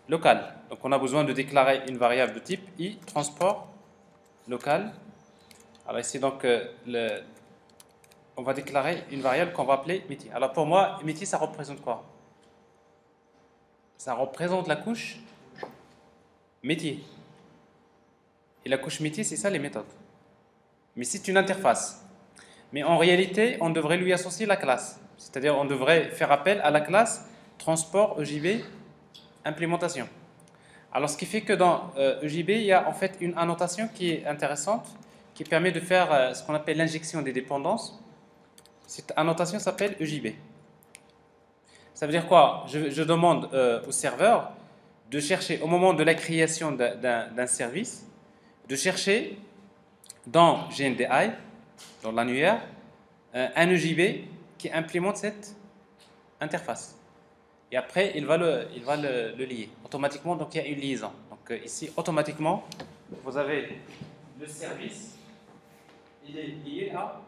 locale. Donc on a besoin de déclarer une variable de type i transport local. Alors ici donc on va déclarer une variable qu'on va appeler métier. Alors pour moi, métier, ça représente quoi? Ça représente la couche métier. Et la couche métier, c'est ça les méthodes. Mais c'est une interface. Mais en réalité, on devrait lui associer la classe. C'est-à-dire, on devrait faire appel à la classe transport EJB implémentation. Alors, ce qui fait que dans EJB, il y a en fait une annotation qui est intéressante, qui permet de faire ce qu'on appelle l'injection des dépendances. Cette annotation s'appelle EJB. Ça veut dire quoi? Je demande au serveur de chercher, au moment de la création d'un service, de chercher dans GNDI, dans l'annuaire, un EJB qui implémente cette interface. Et après, il va le lier automatiquement. Donc, il y a une liaison. Donc, ici, automatiquement, vous avez le service, il est lié à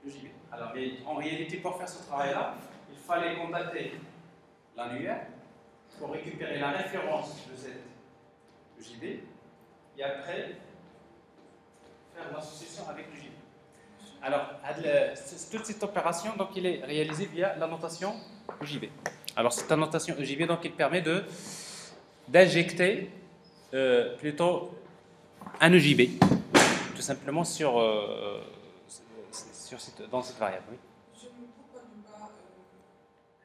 l'EJB. Alors, mais en réalité, pour faire ce travail-là, il fallait contacter l'annuaire pour récupérer la référence de cette EJB et après faire l'association avec l'EJB. Alors, toute cette opération, donc, il est réalisé via la notation EJB. Alors, cette annotation EJB, donc, il permet d'injecter plutôt un EJB, tout simplement dans cette variable. Oui. Pourquoi ne pas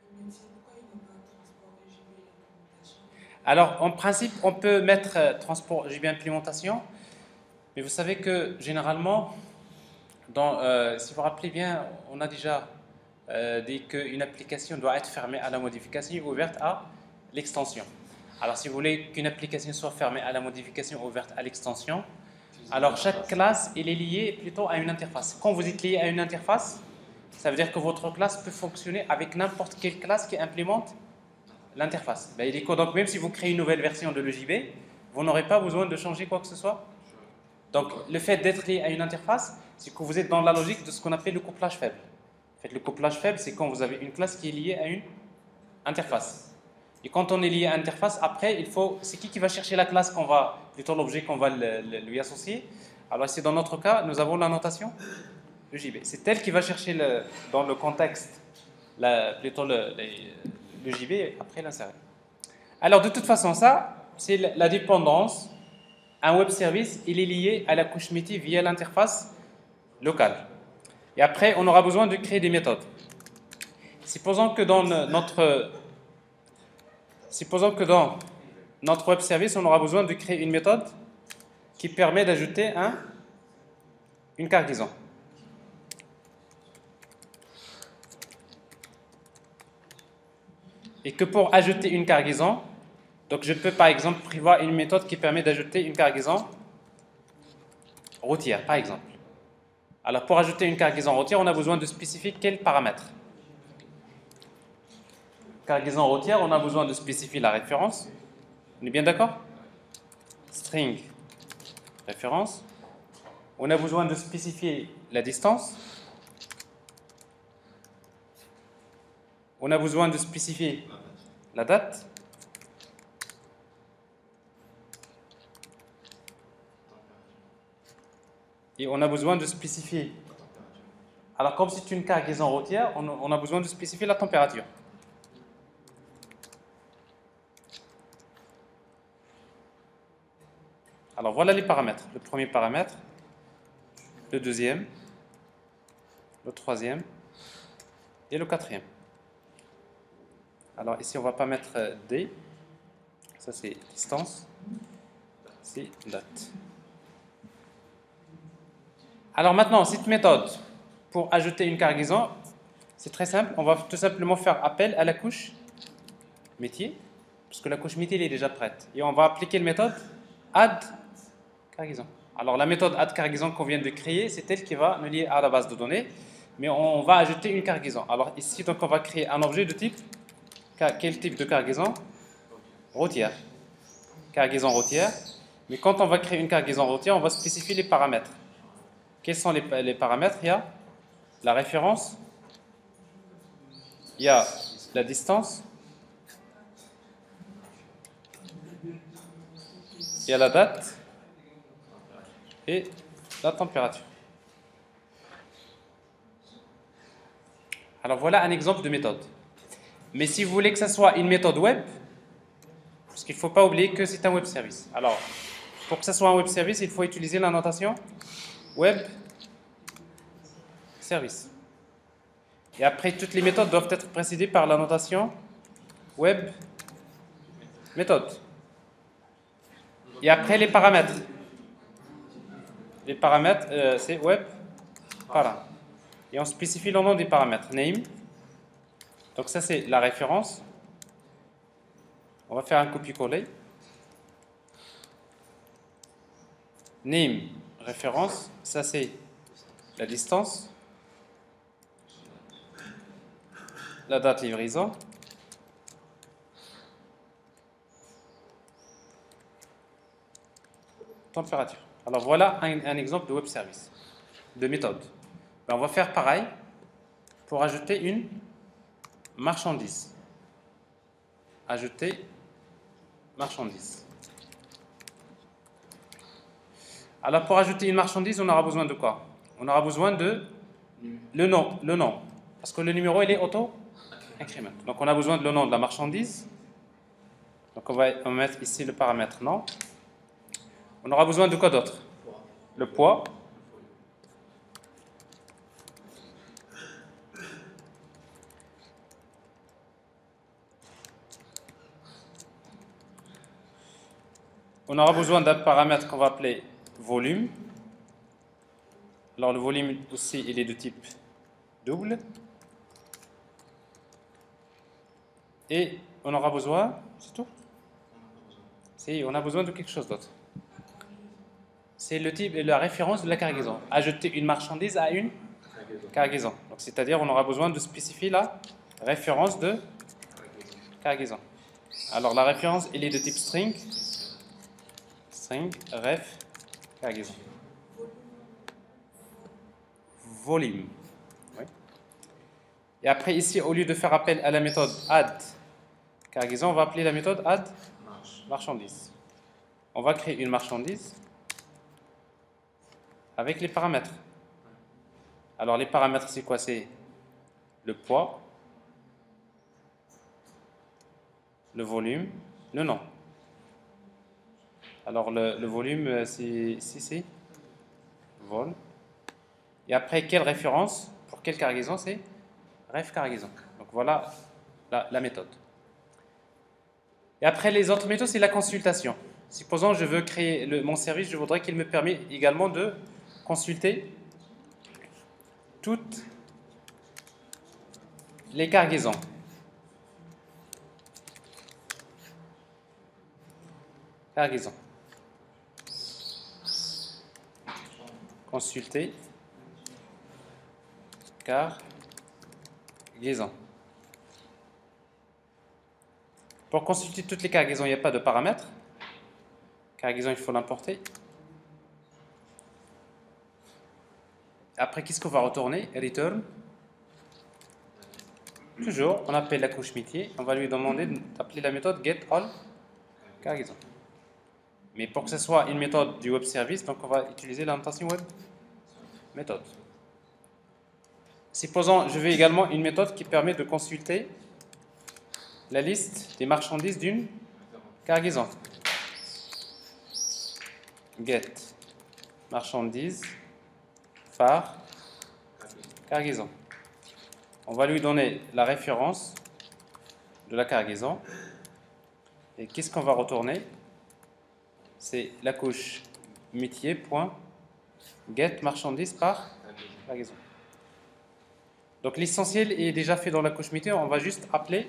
le métier, pourquoi il n'est pas transport EJB implémentation? Alors, en principe, on peut mettre transport EJB implémentation, mais vous savez que généralement, si vous vous rappelez bien, on a déjà dit qu'une application doit être fermée à la modification et ouverte à l'extension. Alors, si vous voulez qu'une application soit fermée à la modification ou ouverte à l'extension, alors chaque classe elle est liée plutôt à une interface. Quand vous êtes lié à une interface, ça veut dire que votre classe peut fonctionner avec n'importe quelle classe qui implémente l'interface. Donc, même si vous créez une nouvelle version de l'EJB, vous n'aurez pas besoin de changer quoi que ce soit. Donc, le fait d'être lié à une interface, c'est que vous êtes dans la logique de ce qu'on appelle le couplage faible. En fait, le couplage faible, c'est quand vous avez une classe qui est liée à une interface. Et quand on est lié à une interface, après, c'est qui va chercher la classe plutôt l'objet qu'on va lui associer? Alors, ici, dans notre cas, nous avons la notation EJB. C'est elle qui va chercher, dans le contexte, plutôt l'EJB et après l'insérer. Alors, de toute façon, ça, c'est la dépendance. Un web service, il est lié à la couche métier via l'interface locale. Et après, on aura besoin de créer des méthodes. Supposons que dans notre web service, on aura besoin de créer une méthode qui permet d'ajouter une cargaison. Et que pour ajouter une cargaison, donc je peux par exemple prévoir une méthode qui permet d'ajouter une cargaison routière, par exemple. Alors pour ajouter une cargaison routière, on a besoin de spécifier quels paramètres. Cargaison routière, on a besoin de spécifier la référence. On est bien d'accord? String référence. On a besoin de spécifier la distance. On a besoin de spécifier la date. Et on a besoin de spécifier. Alors, comme c'est une cargaison routière, on a besoin de spécifier la température. Alors, voilà les paramètres. Le premier paramètre, le deuxième, le troisième et le quatrième. Alors ici on va pas mettre D, ça c'est distance, c'est date. Alors maintenant cette méthode pour ajouter une cargaison, c'est très simple, on va tout simplement faire appel à la couche métier, parce que la couche métier elle est déjà prête, et on va appliquer la méthode add cargaison. Alors la méthode add cargaison qu'on vient de créer, c'est elle qui va nous lier à la base de données, mais on va ajouter une cargaison. Alors ici donc on va créer un objet de type, quel type de cargaison? Routière. Cargaison routière. Mais quand on va créer une cargaison routière, on va spécifier les paramètres. Quels sont les paramètres? Il y a la référence, il y a la distance, il y a la date et la température. Alors voilà un exemple de méthode. Mais si vous voulez que ça soit une méthode web, parce qu'il ne faut pas oublier que c'est un web service. Alors, pour que ça soit un web service, il faut utiliser la notation web service. Et après, toutes les méthodes doivent être précédées par la notation web méthode. Et après, les paramètres. Les paramètres, c'est web para. Et on spécifie le nom des paramètres. Name. Donc ça, c'est la référence. On va faire un copier-coller. Name, référence. Ça, c'est la distance. La date livraison. Température. Alors voilà un exemple de web service, de méthode. Ben, on va faire pareil pour ajouter une marchandise. Ajouter marchandise. Alors pour ajouter une marchandise, on aura besoin de quoi? On aura besoin de le nom. Parce que le numéro, il est auto-incrément. Donc on a besoin de le nom de la marchandise. Donc on va mettre ici le paramètre nom. On aura besoin de quoi d'autre? Le poids. On aura besoin d'un paramètre qu'on va appeler volume. Alors le volume aussi, il est de type double. Et on aura besoin, c'est tout? Si, on a besoin de quelque chose d'autre. C'est le type et la référence de la cargaison. Ajouter une marchandise à une cargaison. Donc c'est-à-dire on aura besoin de spécifier la référence de cargaison. Alors la référence, elle est de type string. String, ref, cargaison. Volume. Oui. Et après ici, au lieu de faire appel à la méthode add cargaison, on va appeler la méthode add marchandise. On va créer une marchandise avec les paramètres. Alors les paramètres, c'est quoi? C'est le poids, le volume, le nom. Alors le volume, c'est ici, vol. Et après, quelle référence? Pour quelle cargaison? C'est ref cargaison. Donc voilà la méthode. Et après, les autres méthodes, c'est la consultation. Supposons je veux créer mon service, je voudrais qu'il me permette également de consulter toutes les cargaisons. Cargaison. Consulter. Cargaison. Pour consulter toutes les cargaisons, il n'y a pas de paramètre. Cargaison, il faut l'importer. Après, qu'est-ce qu'on va retourner? Return. Toujours, on appelle la couche métier. On va lui demander d'appeler la méthode getAll cargaison. Mais pour que ce soit une méthode du web service, donc on va utiliser la notation web méthode. Supposons, je veux également une méthode qui permet de consulter la liste des marchandises d'une cargaison. Get marchandise par cargaison. On va lui donner la référence de la cargaison. Et qu'est-ce qu'on va retourner? C'est la couche métier.get marchandise par cargaison. Donc l'essentiel est déjà fait dans la couche métier, on va juste appeler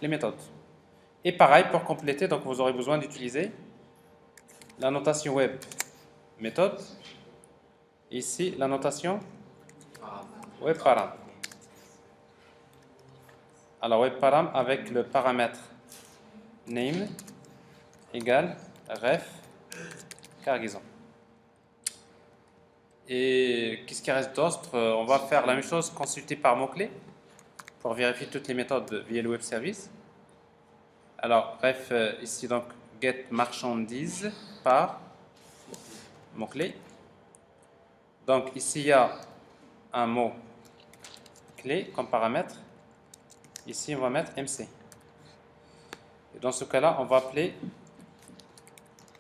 les méthodes. Et pareil, pour compléter, donc vous aurez besoin d'utiliser la notation web méthode. Ici, la notation web param. Alors web param avec le paramètre name égale ref cargaison. Et qu'est-ce qui reste d'autre? On va faire la même chose, consulter par mot-clé pour vérifier toutes les méthodes via le web service. Alors, ref, ici donc get marchandise par mot-clé. Donc, ici il y a un mot clé comme paramètre. Ici, on va mettre MC. Et dans ce cas-là, on va appeler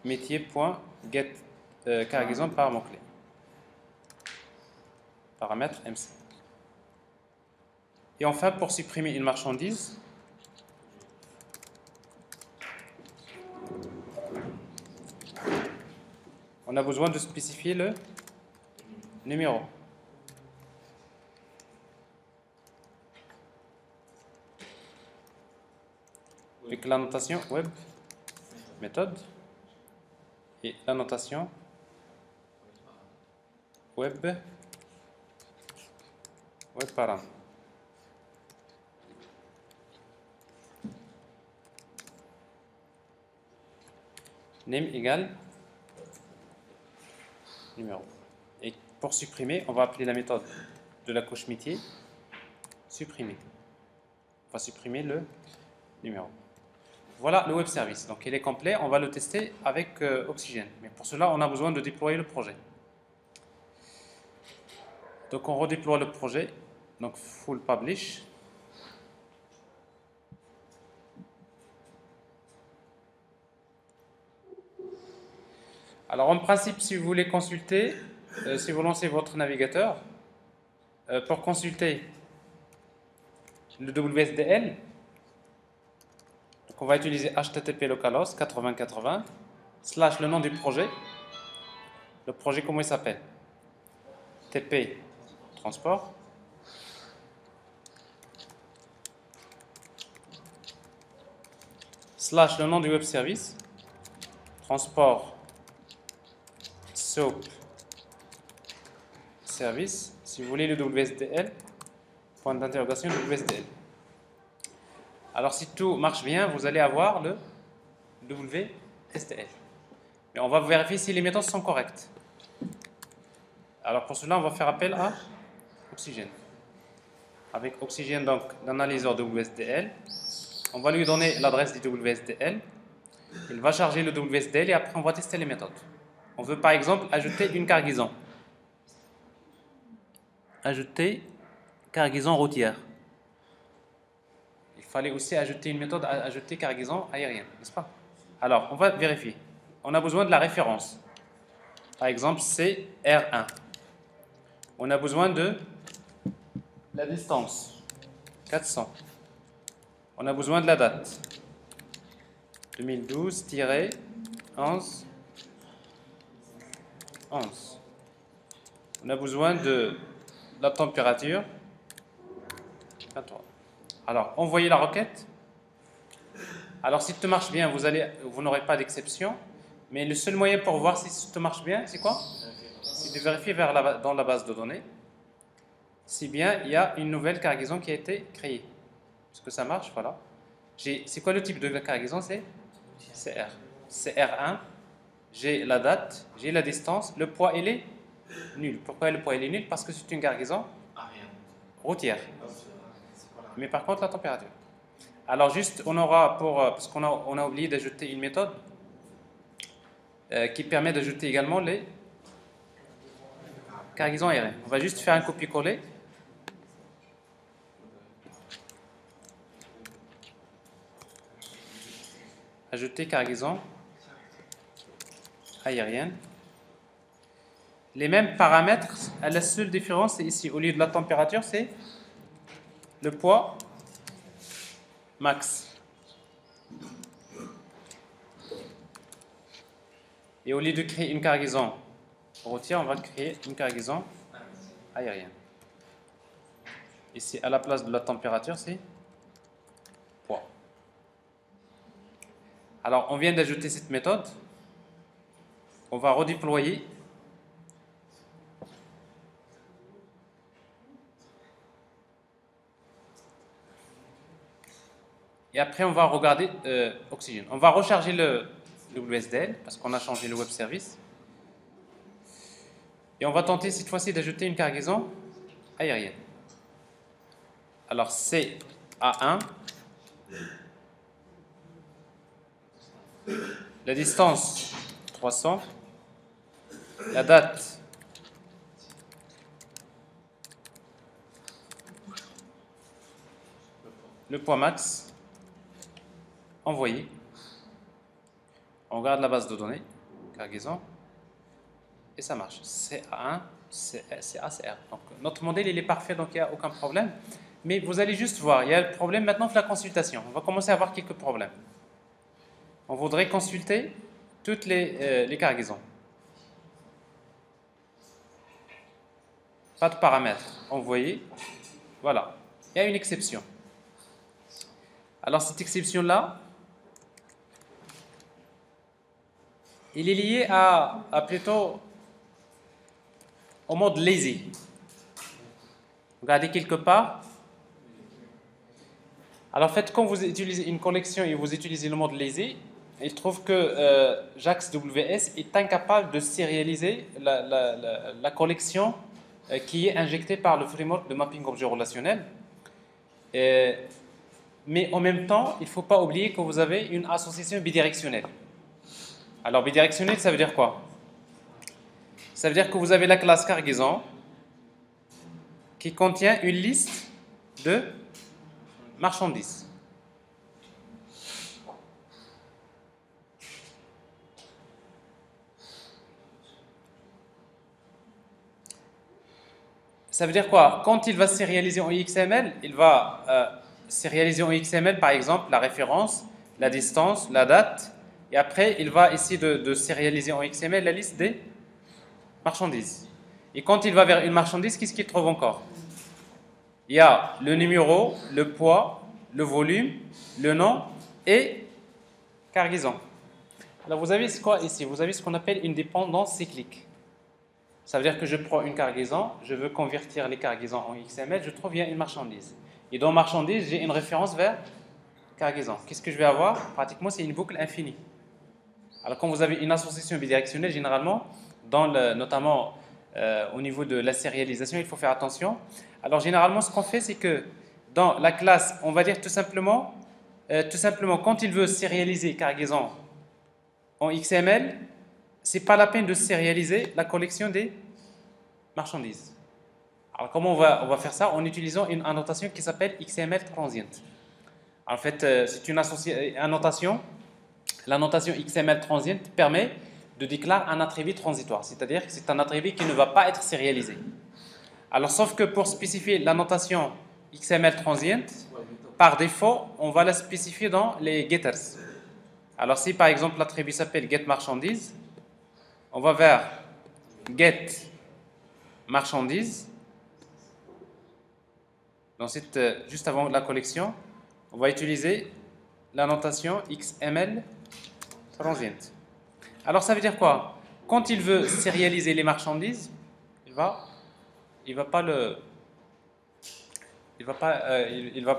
métier.get cargaison par mot-clé. Paramètre MC. Et enfin, pour supprimer une marchandise, on a besoin de spécifier le numéro. Avec la notation web méthode et la notation web param. Name égale numéro. Et pour supprimer, on va appeler la méthode de la couche métier supprimer. On va supprimer le numéro. Voilà le web service. Donc il est complet. On va le tester avec Oxygène. Mais pour cela, on a besoin de déployer le projet. Donc on redéploie le projet. Donc full publish. Alors en principe, si vous voulez consulter, si vous lancez votre navigateur, pour consulter le WSDL, donc on va utiliser http localhost 8080 / le nom du projet. Le projet, comment il s'appelle? TP transport. / le nom du web service. Transport SOAP service. Si vous voulez le WSDL, point d'interrogation WSDL. Alors si tout marche bien, vous allez avoir le WSDL. Mais on va vérifier si les méthodes sont correctes. Alors pour cela, on va faire appel à Oxygène. Avec Oxygène, donc l'analyseur WSDL, on va lui donner l'adresse du WSDL. Il va charger le WSDL et après on va tester les méthodes. On veut par exemple ajouter une cargaison. Ajouter cargaison routière. Il fallait aussi ajouter une méthode, ajouter cargaison aérienne, n'est-ce pas? Alors, on va vérifier. On a besoin de la référence. Par exemple, c'est R1. On a besoin de la distance, 400. On a besoin de la date, 2012-11. On a besoin de la température, 23. Alors, envoyez la requête. Alors, si tout marche bien, vous n'aurez pas d'exception. Mais le seul moyen pour voir si tout marche bien, c'est quoi? C'est de vérifier dans la base de données si bien il y a une nouvelle cargaison qui a été créée. Est-ce que ça marche? Voilà. C'est quoi le type de cargaison? C'est R. C'est R1. J'ai la date, j'ai la distance. Le poids, il est nul. Pourquoi le poids, il est nul? Parce que c'est une cargaison routière. Mais par contre, la température. Alors juste, on aura parce qu'on a oublié d'ajouter une méthode qui permet d'ajouter également les cargaisons aériennes. On va juste faire un copier-coller. Ajouter cargaison aérienne. les mêmes paramètres. La seule différence, c'est ici, au lieu de la température, c'est le poids max. Et au lieu de créer une cargaison routière, on va créer une cargaison aérienne. Ici, à la place de la température, c'est poids. Alors, on vient d'ajouter cette méthode. On va redéployer. Et après, on va regarder oxygène. On va recharger le WSDL parce qu'on a changé le web service. Et on va tenter cette fois-ci d'ajouter une cargaison aérienne. Alors, CA1. La distance, 300. La date, le poids max. Envoyé. On regarde la base de données, cargaison, et ça marche. CA1, CACR. Donc notre modèle il est parfait, donc il n'y a aucun problème. Mais vous allez juste voir, il y a le problème maintenant de la consultation. On va commencer à avoir quelques problèmes. On voudrait consulter toutes les cargaisons. Pas de paramètres. Envoyé. Voilà. Il y a une exception. Alors cette exception-là, il est lié plutôt au mode lazy. Regardez quelque part. Alors en fait, quand vous utilisez une collection et vous utilisez le mode lazy, il trouve que JAX WS est incapable de sérialiser la collection qui est injectée par le framework de mapping objet relationnel. Mais en même temps, il ne faut pas oublier que vous avez une association bidirectionnelle. Alors bidirectionnelle, ça veut dire quoi? Ça veut dire que vous avez la classe cargaison qui contient une liste de marchandises. Ça veut dire quoi? Quand il va sérialiser en XML, il va sérialiser en XML par exemple la référence, la distance, la date, et après il va essayer de sérialiser en XML la liste des marchandises. Et quand il va vers une marchandise, qu'est-ce qu'il trouve encore? Il y a le numéro, le poids, le volume, le nom et cargaison. Alors vous avez quoi ici? Vous avez ce qu'on appelle une dépendance cyclique. Ça veut dire que je prends une cargaison, je veux convertir les cargaisons en XML, je trouve il y a une marchandise. Et dans marchandise, j'ai une référence vers cargaison. Qu'est-ce que je vais avoir? Pratiquement, c'est une boucle infinie. Alors quand vous avez une association bidirectionnelle, généralement, notamment au niveau de la sérialisation, il faut faire attention. Alors généralement, ce qu'on fait, c'est que dans la classe, on va dire tout simplement quand il veut sérialiser cargaison en XML, c'est pas la peine de sérialiser la collection des marchandises. Alors comment on va faire ça? En utilisant une annotation qui s'appelle XML transient. En fait, c'est une annotation. L'annotation XML transient permet de déclarer un attribut transitoire, c'est-à-dire que c'est un attribut qui ne va pas être sérialisé. Alors sauf que pour spécifier l'annotation XML transient, par défaut, on va la spécifier dans les getters. Alors si par exemple l'attribut s'appelle getMarchandise, on va vers getMarchandise. Ensuite, juste avant la collection, on va utiliser la notation XML transient. Alors ça veut dire quoi? Quand il veut sérialiser les marchandises, il va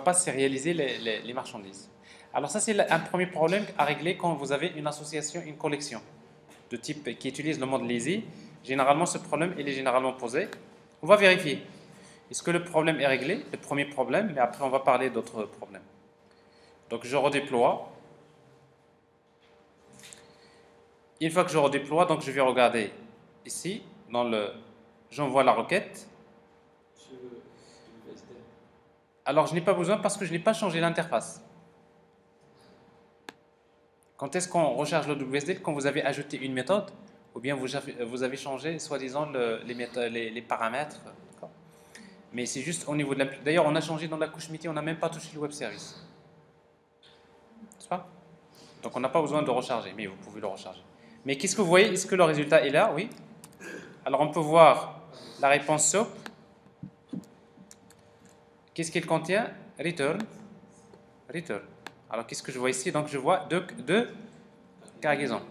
pas sérialiser les marchandises. Alors ça c'est un premier problème à régler quand vous avez une association, une collection de type qui utilise le mode lazy. Généralement ce problème il est généralement posé. On va vérifier. Est-ce que le problème est réglé? Le premier problème, mais après on va parler d'autres problèmes. Donc je redéploie. Une fois que je redéploie, donc je vais regarder ici, j'envoie la requête. Alors je n'ai pas besoin parce que je n'ai pas changé l'interface. Quand est-ce qu'on recharge le WSDL? Quand vous avez ajouté une méthode ou bien vous avez changé, soi-disant, les paramètres. D'accord. Mais c'est juste au niveau de l'application. D'ailleurs, on a changé dans la couche métier, on n'a même pas touché le web service. N'est-ce pas? Donc on n'a pas besoin de recharger, mais vous pouvez le recharger. Mais qu'est-ce que vous voyez? Est-ce que le résultat est là? Oui. Alors on peut voir la réponse SOAP. Qu'est-ce qu'il contient? Return. Return. Alors qu'est-ce que je vois ici? Donc je vois deux cargaisons.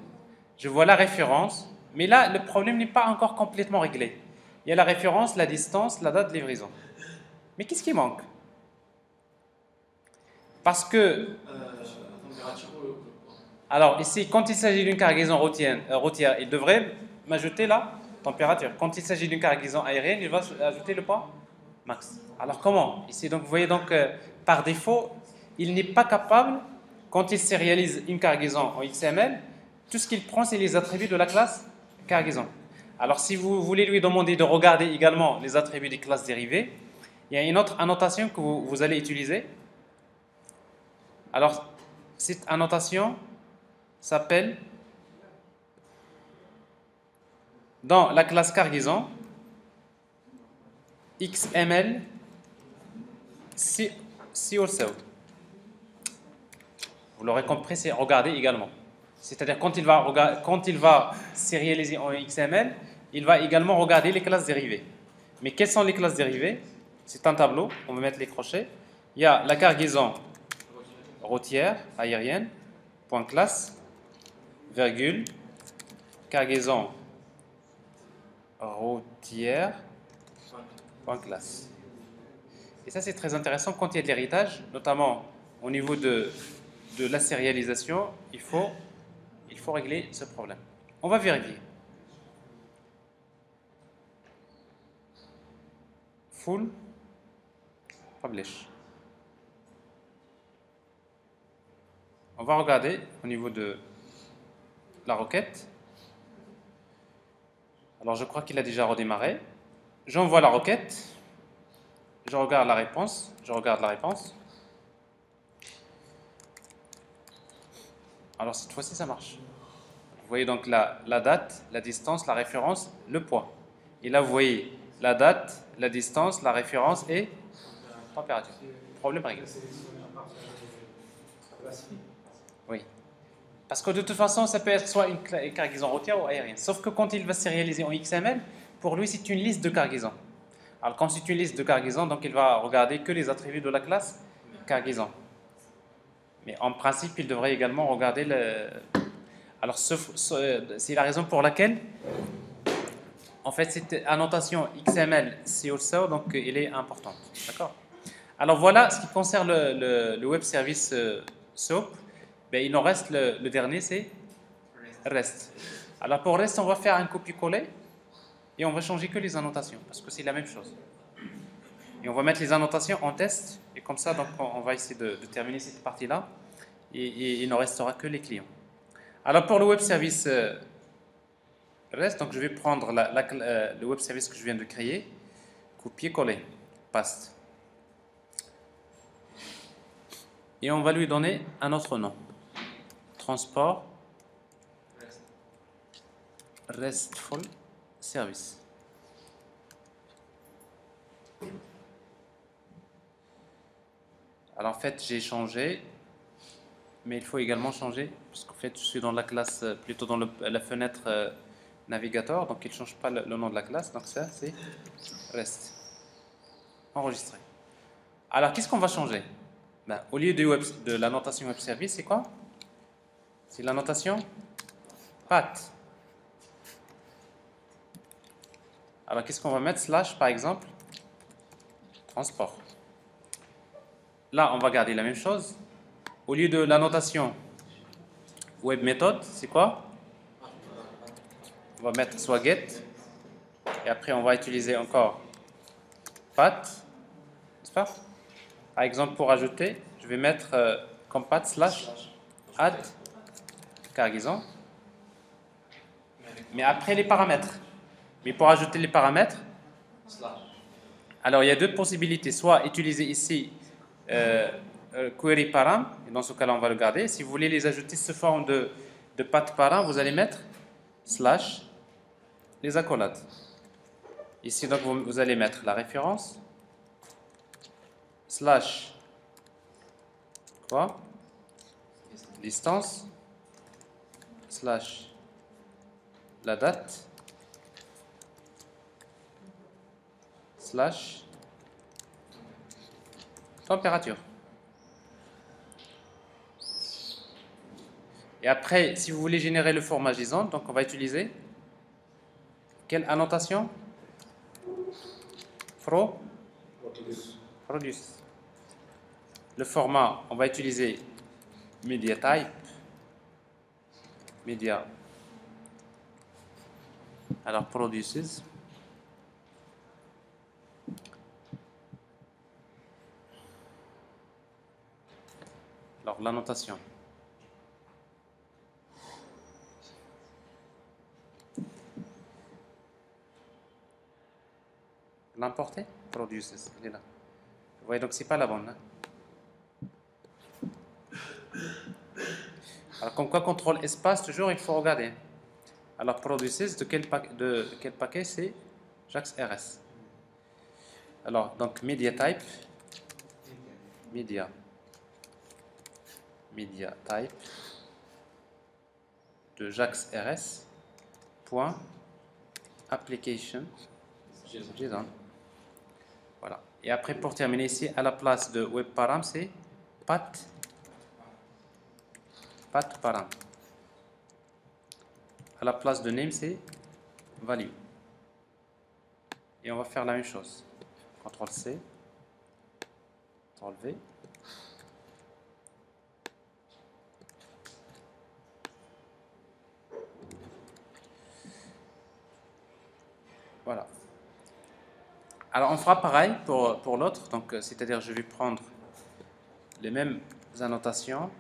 Je vois la référence, mais là le problème n'est pas encore complètement réglé. Il y a la référence, la distance, la date de livraison. Mais qu'est-ce qui manque? Parce que... Alors ici, quand il s'agit d'une cargaison routière, il devrait m'ajouter la température. Quand il s'agit d'une cargaison aérienne, il va ajouter le poids max. Alors comment? Ici, donc vous voyez, donc par défaut, il n'est pas capable, quand il sérialise une cargaison en XML, tout ce qu'il prend, c'est les attributs de la classe cargaison. Alors si vous voulez lui demander de regarder également les attributs des classes dérivées, il y a une autre annotation que vous allez utiliser. Alors, cette annotation s'appelle, dans la classe cargaison, XML see also. Vous l'aurez compris, c'est regarder également. C'est-à-dire quand il va sérialiser en XML, il va également regarder les classes dérivées. Mais quelles sont les classes dérivées? C'est un tableau, on va mettre les crochets. Il y a la cargaison routière, aérienne, point classe, virgule, cargaison routière, point classe. Et ça c'est très intéressant quand il y a de l'héritage, notamment au niveau de la sérialisation, il faut régler ce problème. On va vérifier. Full publish. On va regarder au niveau de la requête. Alors je crois qu'il a déjà redémarré. J'envoie la requête. Je regarde la réponse. Alors cette fois-ci ça marche. Vous voyez donc la date, la distance, la référence, le poids. Et là vous voyez la date, la distance, la référence et température. Problème réglé. Oui. Parce que de toute façon, ça peut être soit une cargaison routière ou aérienne. Sauf que quand il va sérialiser en XML, pour lui, c'est une liste de cargaisons. Alors, quand c'est une liste de cargaisons, donc il va regarder que les attributs de la classe cargaison. Mais en principe, il devrait également regarder le... Alors, c'est la raison pour laquelle, en fait, cette annotation XML see also, donc elle est importante. D'accord? Alors, voilà ce qui concerne le web service SOAP. Ben, il en reste le dernier, c'est REST. Alors pour REST, on va faire un copier-coller et on va changer que les annotations parce que c'est la même chose. Et on va mettre les annotations en test et comme ça, donc on va essayer de terminer cette partie-là et il ne restera que les clients. Alors pour le web service REST, donc je vais prendre le web service que je viens de créer, copier-coller, paste. Et on va lui donner un autre nom. Transport RESTful Service. Alors en fait j'ai changé, mais il faut également changer parce qu'en fait je suis dans la classe, plutôt dans la fenêtre navigateur, donc il ne change pas le nom de la classe, donc ça c'est REST. Enregistré. Alors qu'est-ce qu'on va changer? Ben, au lieu de la notation web service, c'est quoi? C'est la notation path. Alors qu'est-ce qu'on va mettre? Slash par exemple transport. Là on va garder la même chose. Au lieu de la notation web method, c'est quoi? On va mettre soit get et après on va utiliser encore path, n'est-ce pas? Par exemple pour ajouter, je vais mettre comme path slash add cargaison, mais après les paramètres. Mais pour ajouter les paramètres, alors il y a deux possibilités. Soit utiliser ici query param, et dans ce cas-là on va le garder. Si vous voulez les ajouter sous forme de path param, vous allez mettre slash les accolades. Ici, donc, vous allez mettre la référence, slash, quoi? Distance, slash, la date, slash, température. Et après, si vous voulez générer le format JSON, donc on va utiliser quelle annotation? Produce. Le format, on va utiliser media type. Media. Alors, produces. Alors, l'annotation. L'importer? Produces. Elle est là. Vous voyez, donc c'est pas la bonne. Hein? Alors, comme quoi, contrôle espace, toujours, il faut regarder. Alors, produces, de quel paquet c'est? JAX RS. Alors, donc, media type. Media type de JAX RS point application JSON. Voilà. Et après, pour terminer ici, à la place de web param, c'est path param. À la place de name, c'est value. Et on va faire la même chose. CTRL C, CTRL V. Voilà. Alors on fera pareil pour l'autre, donc c'est-à-dire je vais prendre les mêmes annotations,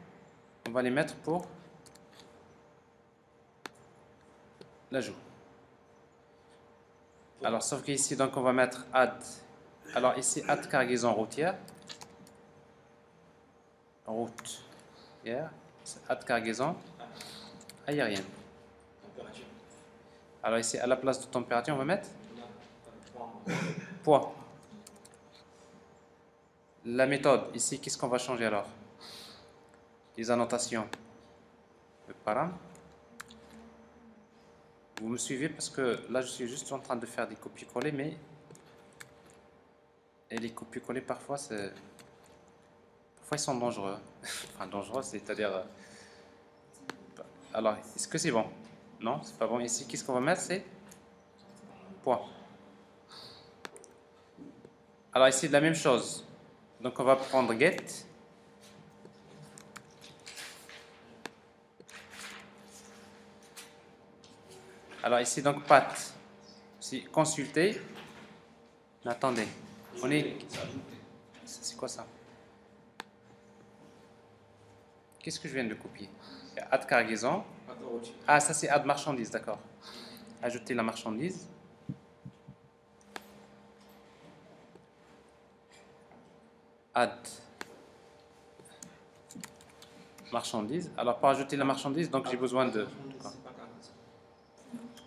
on va les mettre pour l'ajout. Alors sauf qu'ici donc on va mettre add. Alors ici add cargaison routière. Routière, add cargaison aérienne. Température. Alors ici à la place de température on va mettre poids. La méthode, ici, qu'est-ce qu'on va changer alors? Les annotations. Le param. Vous me suivez parce que là, je suis juste en train de faire des copier-coller, mais... Et les copier-coller, parfois, c'est... Parfois, ils sont dangereux. Enfin, dangereux, c'est-à-dire... Alors, est-ce que c'est bon? Non, c'est pas bon. Ici, qu'est-ce qu'on va mettre? C'est poids. Alors, ici, la même chose. Donc, on va prendre get. Alors, ici, donc, path. Si consulter. Attendez. On est... C'est quoi ça? Qu'est-ce que je viens de copier? Add cargaison. Ah, ça c'est add marchandise, d'accord. Ajouter la marchandise. Add marchandise. Alors pour ajouter la marchandise, donc j'ai besoin de quoi?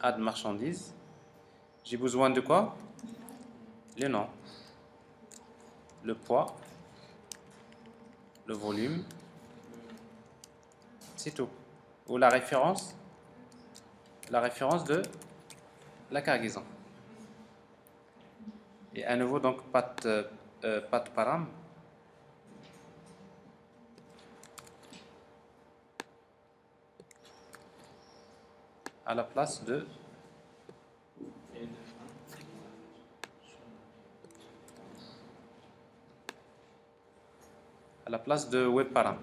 Add marchandise. J'ai besoin de quoi? Le nom, le poids, le volume. C'est tout. Ou la référence de la cargaison. Et à nouveau, donc, path param. À la place de web param.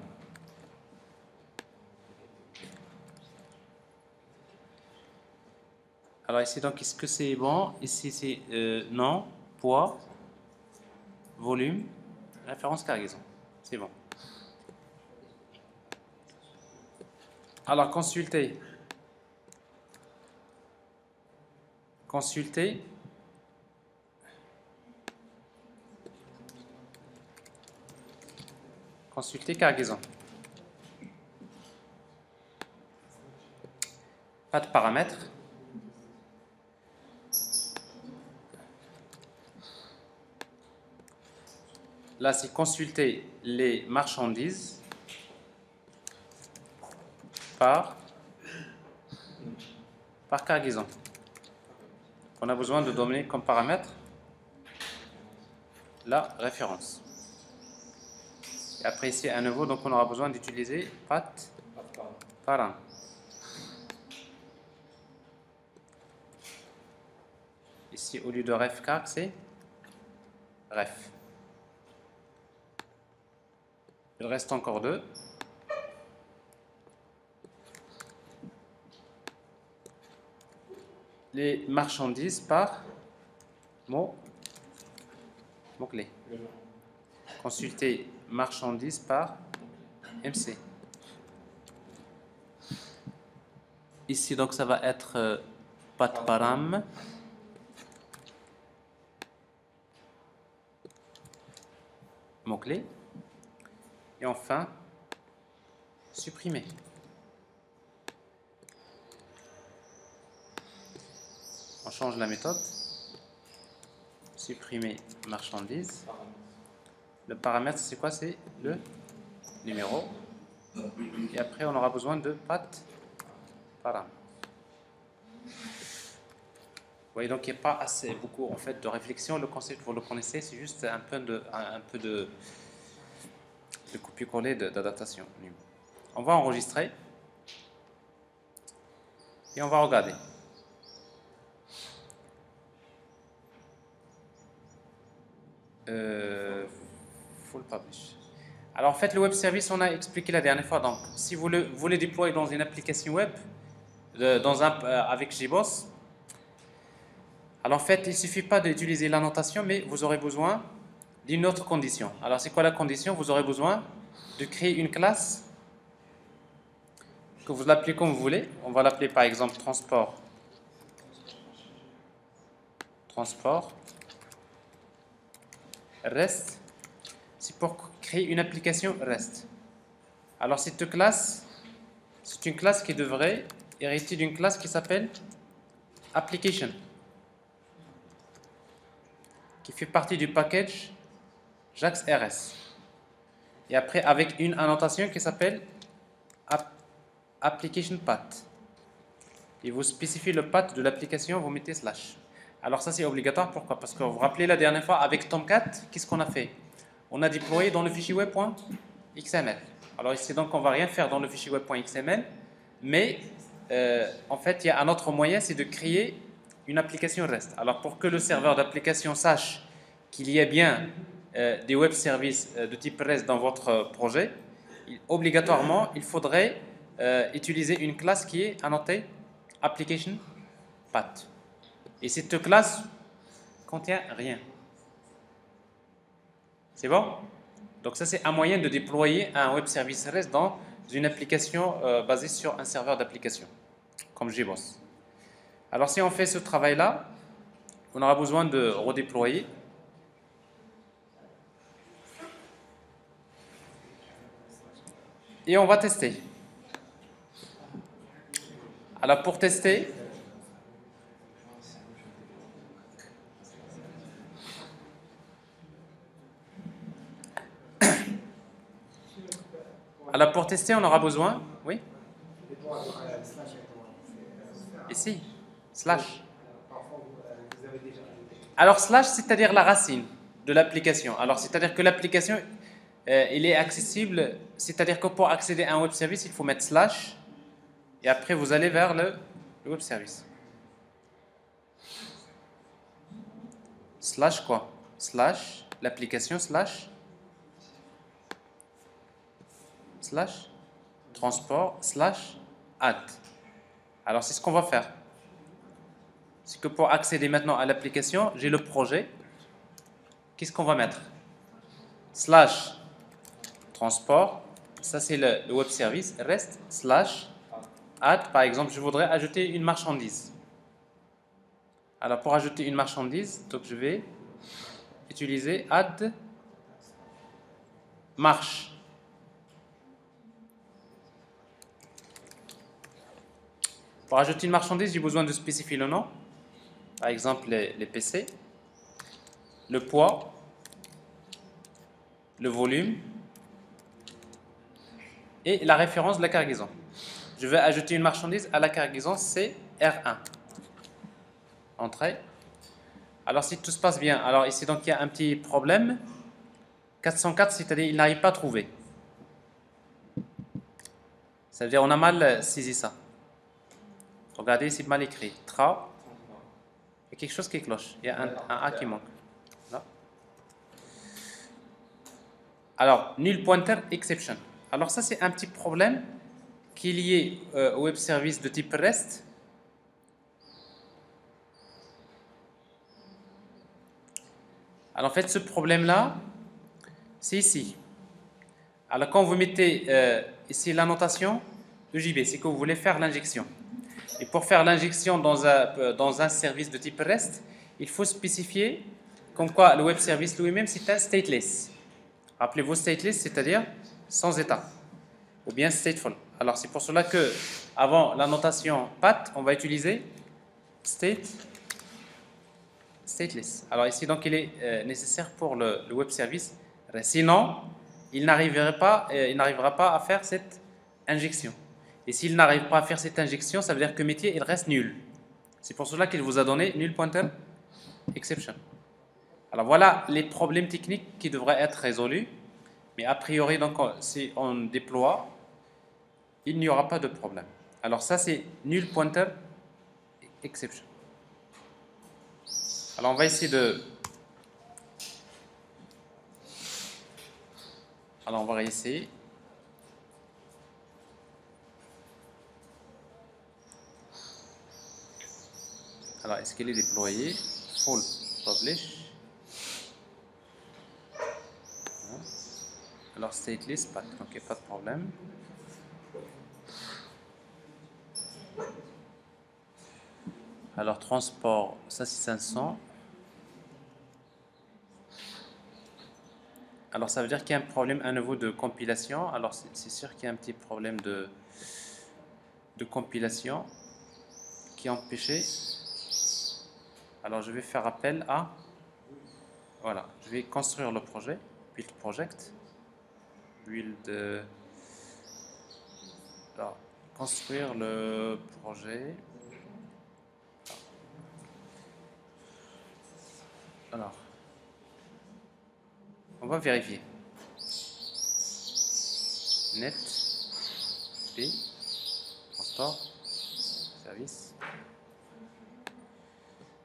Alors ici, donc, est-ce que c'est bon? Ici, c'est nom, poids, volume, référence cargaison. C'est bon. Alors, consulter. Consulter. Consulter cargaison. Pas de paramètres. Là, c'est consulter les marchandises par cargaison. On a besoin de donner comme paramètre la référence. Et après ici, à nouveau, donc on aura besoin d'utiliser path param. Ici, au lieu de ref car, c'est ref. Il reste encore deux. Les marchandises par mot-clé. Consulter marchandises par MC. Ici, donc, ça va être path param. Mot-clé. Et enfin, supprimer. On change la méthode. Supprimer marchandise. Le paramètre, c'est quoi? C'est le numéro. Et après, on aura besoin de path param. Vous voyez, donc il n'y a pas assez beaucoup en fait de réflexion. Le concept, vous le connaissez, c'est juste un peu de copier-coller d'adaptation. On va enregistrer et on va regarder. Full publish. Alors en fait, le web service, on a expliqué la dernière fois. Donc, si vous voulez déployer dans une application web, avec JBoss, alors en fait, il ne suffit pas d'utiliser la notation, mais vous aurez besoin d'une autre condition. Alors c'est quoi la condition? Vous aurez besoin de créer une classe que vous l'appelez comme vous voulez. On va l'appeler par exemple transport REST. C'est pour créer une application REST. Alors cette classe, c'est une classe qui devrait hériter d'une classe qui s'appelle application, qui fait partie du package JAX RS. Et après, avec une annotation qui s'appelle application path. Et vous spécifiez le path de l'application, vous mettez slash. Alors ça c'est obligatoire, pourquoi? Parce que vous vous rappelez la dernière fois avec Tomcat, qu'est-ce qu'on a fait? On a déployé dans le fichier web.xml. Alors ici donc on ne va rien faire dans le fichier web.xml, mais en fait il y a un autre moyen, c'est de créer une application REST. Alors pour que le serveur d'application sache qu'il y a bien des web services de type REST dans votre projet, obligatoirement il faudrait utiliser une classe qui est annotée application path. Et cette classe contient rien. C'est bon? Donc ça c'est un moyen de déployer un web service REST dans une application basée sur un serveur d'application, comme JBoss. Alors si on fait ce travail-là, on aura besoin de redéployer. Et on va tester. Alors pour tester, on aura besoin, oui? Ici, slash. Alors slash, c'est-à-dire la racine de l'application. Alors c'est-à-dire que l'application, il est accessible, c'est-à-dire que pour accéder à un web service, il faut mettre slash, et après vous allez vers le web service. Slash quoi? Slash, l'application slash transport slash add. Alors c'est ce qu'on va faire. C'est que pour accéder maintenant à l'application, j'ai le projet. Qu'est-ce qu'on va mettre? Slash transport, ça c'est le web service, REST, slash add, par exemple, je voudrais ajouter une marchandise. Alors pour ajouter une marchandise, donc je vais utiliser add marche. Pour ajouter une marchandise, j'ai besoin de spécifier le nom. Par exemple, les PC. Le poids. le volume et la référence de la cargaison. Je vais ajouter une marchandise à la cargaison, c'est R1. Entrée. Alors si tout se passe bien, alors ici donc il y a un petit problème. 404, c'est-à-dire il n'arrive pas à trouver. Ça veut dire on a mal saisi ça. Regardez, c'est mal écrit. Tra. Il y a quelque chose qui cloche. Il y a un A qui manque. Là. Alors, null pointer exception. Alors ça, c'est un petit problème qui est lié au web service de type REST. Alors en fait, ce problème-là, c'est ici. Alors quand vous mettez ici la notation EJB, c'est que vous voulez faire l'injection. Et pour faire l'injection dans un service de type REST, il faut spécifier comme quoi le web service lui-même, c'est un stateless. Rappelez-vous stateless, c'est-à-dire sans état, ou bien stateful. Alors c'est pour cela que avant la notation PAT, on va utiliser stateless. Alors ici donc il est nécessaire pour le web service. Sinon, il n'arrivera pas à faire cette injection. Et s'il n'arrive pas à faire cette injection, ça veut dire que le métier il reste nul. C'est pour cela qu'il vous a donné null pointer exception. Alors voilà les problèmes techniques qui devraient être résolus. Mais a priori, donc, si on déploie, il n'y aura pas de problème. Alors ça, c'est null pointer exception. Alors on va essayer de... Alors on va réessayer. Alors est-ce qu'elle est déployée? Full publish. Alors stateless, pas, donc il n'y a pas de problème. Alors transport, ça c'est 500. Alors ça veut dire qu'il y a un problème à nouveau de compilation. Alors c'est sûr qu'il y a un petit problème de compilation qui est empêché. Alors je vais faire appel à... Voilà, je vais construire le projet, build project. Build... Alors, construire le projet. Alors, on va vérifier. Net, P, transport, service.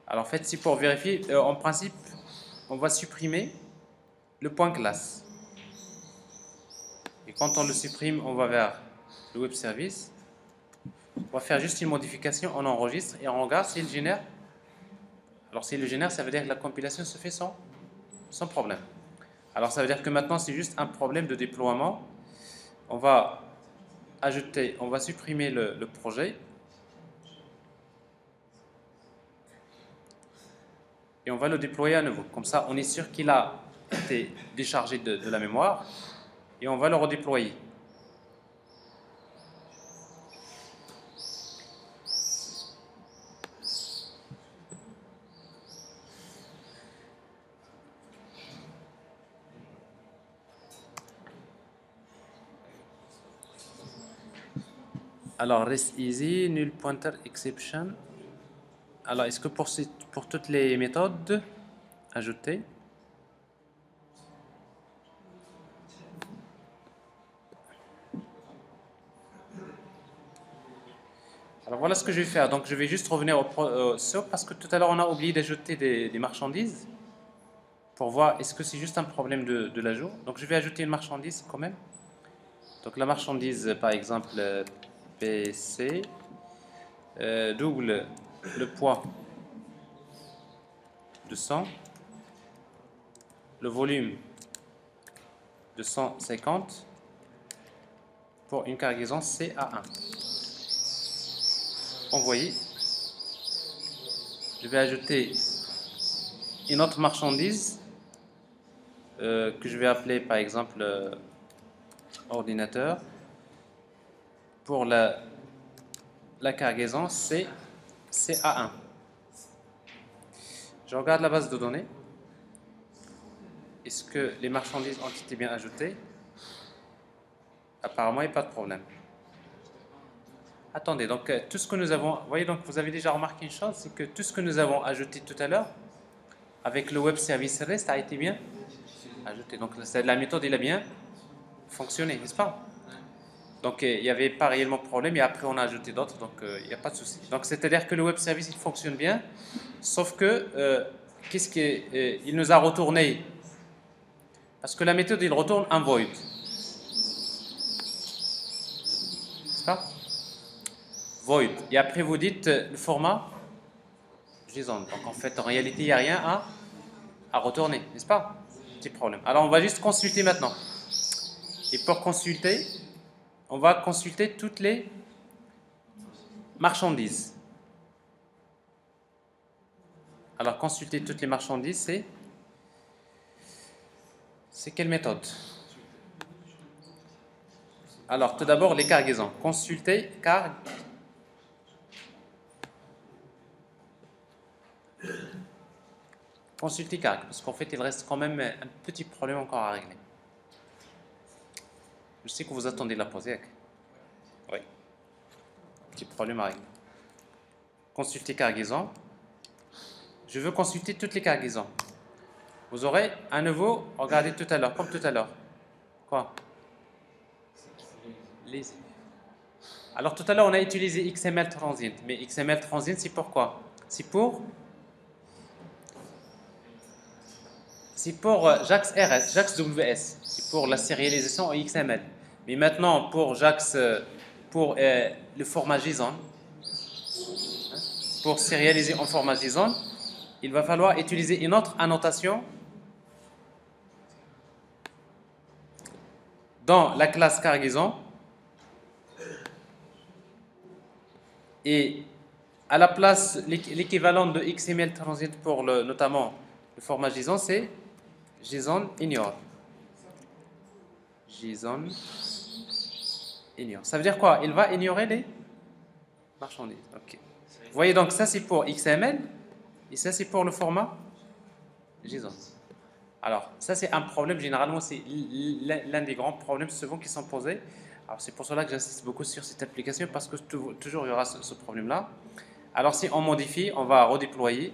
Alors en fait, c'est pour vérifier, en principe, on va supprimer le point classe. Et quand on le supprime, on va vers le web service. On va faire juste une modification, on enregistre et on regarde s'il génère. Alors s'il le génère, ça veut dire que la compilation se fait sans problème. Alors ça veut dire que maintenant c'est juste un problème de déploiement. On va supprimer le projet. Et on va le déployer à nouveau. Comme ça, on est sûr qu'il a été déchargé de la mémoire. Et on va le redéployer. Alors, rest easy, null pointer exception. Alors, est-ce que pour toutes les méthodes, ajouter? Alors, voilà ce que je vais faire. Donc, je vais juste revenir au SOAP parce que tout à l'heure, on a oublié d'ajouter des marchandises pour voir est-ce que c'est juste un problème de l'ajout. Donc, je vais ajouter une marchandise quand même. Donc, la marchandise, par exemple, PC, double le poids de 100, le volume de 150 pour une cargaison CA1. Envoyer. Je vais ajouter une autre marchandise que je vais appeler par exemple ordinateur pour la cargaison CA1. Je regarde la base de données. est-ce que les marchandises ont été bien ajoutées? Apparemment, il n'y a pas de problème. Attendez, donc tout ce que nous avons, vous voyez, donc vous avez déjà remarqué une chose, c'est que tout ce que nous avons ajouté tout à l'heure, avec le web service REST, a été bien ajouté. Donc la méthode, il a bien fonctionné, n'est-ce pas? Donc il n'y avait pas réellement de problème, et après on a ajouté d'autres, donc il n'y a pas de souci. Donc c'est-à-dire que le web service, il fonctionne bien, sauf que, il nous a retourné, parce que la méthode, il retourne un void. C'est ça? Void. Et après, vous dites le format JSON. Donc, en fait, en réalité, il n'y a rien à retourner, n'est-ce pas? Petit problème. Alors, on va juste consulter maintenant. Et pour consulter, on va consulter toutes les marchandises. Alors, consulter toutes les marchandises, c'est quelle méthode? Alors, tout d'abord, les cargaisons. Consulter, consulter carg, parce qu'en fait, il reste quand même un petit problème encore à régler. Je sais que vous attendez la pause. Oui. Petit problème à régler. Consulter cargaison. Je veux consulter toutes les cargaisons. Vous aurez à nouveau, regardez tout à l'heure, comme tout à l'heure. Quoi? Lazy. Alors tout à l'heure, on a utilisé XML Transient. Mais XML Transient, c'est pourquoi? C'est pour JAX RS, JAX WS. C'est pour la sérialisation en XML. Mais maintenant, pour JAX, pour le format JSON, pour sérialiser en format JSON, il va falloir utiliser une autre annotation dans la classe cargaison. Et à la place, l'équivalent de XML Transient pour notamment le format JSON, c'est JSON ignore. JSON ignore. Ça veut dire quoi? Il va ignorer les marchandises. Ok. Vous voyez, donc ça c'est pour XML et ça c'est pour le format JSON. Alors, ça c'est un problème, généralement c'est l'un des grands problèmes souvent qui sont posés. Alors c'est pour cela que j'insiste beaucoup sur cette application, parce que toujours il y aura ce problème-là. Alors si on modifie, on va redéployer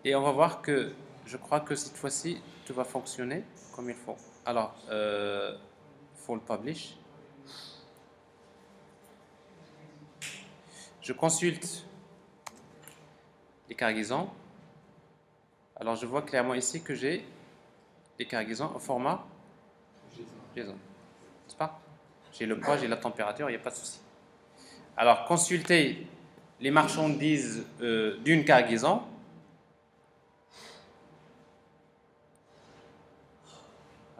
et on va voir que je crois que cette fois-ci tout va fonctionner comme il faut. Alors, full publish. Je consulte les cargaisons. Alors je vois clairement ici que j'ai les cargaisons au format JSON. N'est-ce pas? J'ai le poids, j'ai la température, il n'y a pas de souci. Alors consulter les marchandises d'une cargaison.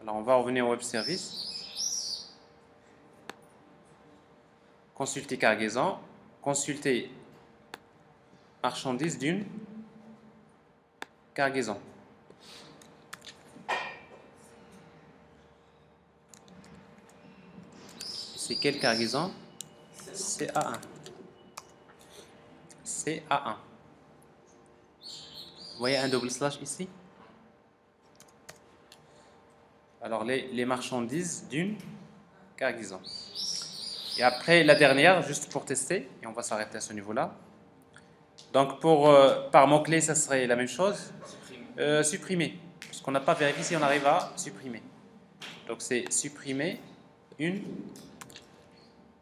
Alors on va revenir au web service. Consulter cargaison. Consulter marchandises d'une cargaison. C'est quelle cargaison? CA1. CA1. Vous voyez un double slash ici? Alors les marchandises d'une cargaison. Et après la dernière, juste pour tester, et on va s'arrêter à ce niveau-là. Donc par mot-clé, ça serait la même chose. Supprimer. Parce qu'on n'a pas vérifié si on arrive à supprimer. Donc c'est supprimer une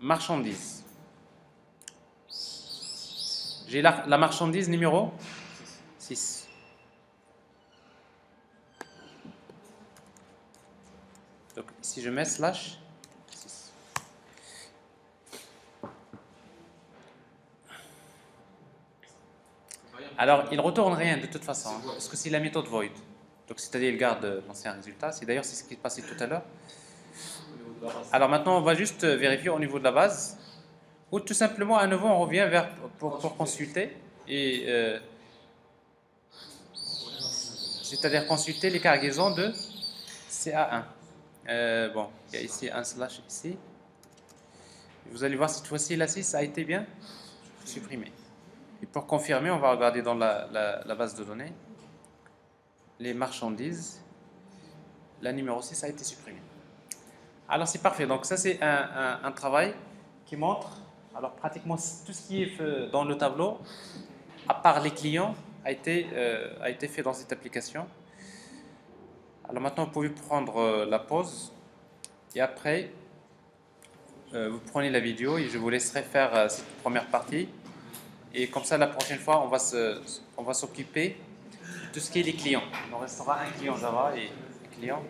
marchandise. J'ai la marchandise numéro 6. Donc si je mets slash 6. Alors il ne retourne rien de toute façon, hein, parce que c'est la méthode void. Donc c'est-à-dire il garde l'ancien résultat. C'est d'ailleurs ce qui est passé tout à l'heure. Alors maintenant on va juste vérifier au niveau de la base, ou tout simplement à nouveau on revient pour consulter, et c'est-à-dire consulter les cargaisons de CA1. Bon, il y a ici un slash ici. Vous allez voir cette fois-ci la 6 a été bien supprimée. Et pour confirmer, on va regarder dans la base de données. les marchandises. La numéro 6 a été supprimée. Alors c'est parfait. Donc ça c'est un travail qui montre, alors pratiquement tout ce qui est fait dans le tableau, à part les clients, a été fait dans cette application. Alors maintenant vous pouvez prendre la pause et après vous prenez la vidéo et je vous laisserai faire cette première partie. Et comme ça la prochaine fois on va s'occuper de tout ce qui est les clients. Il nous restera un client Java et client.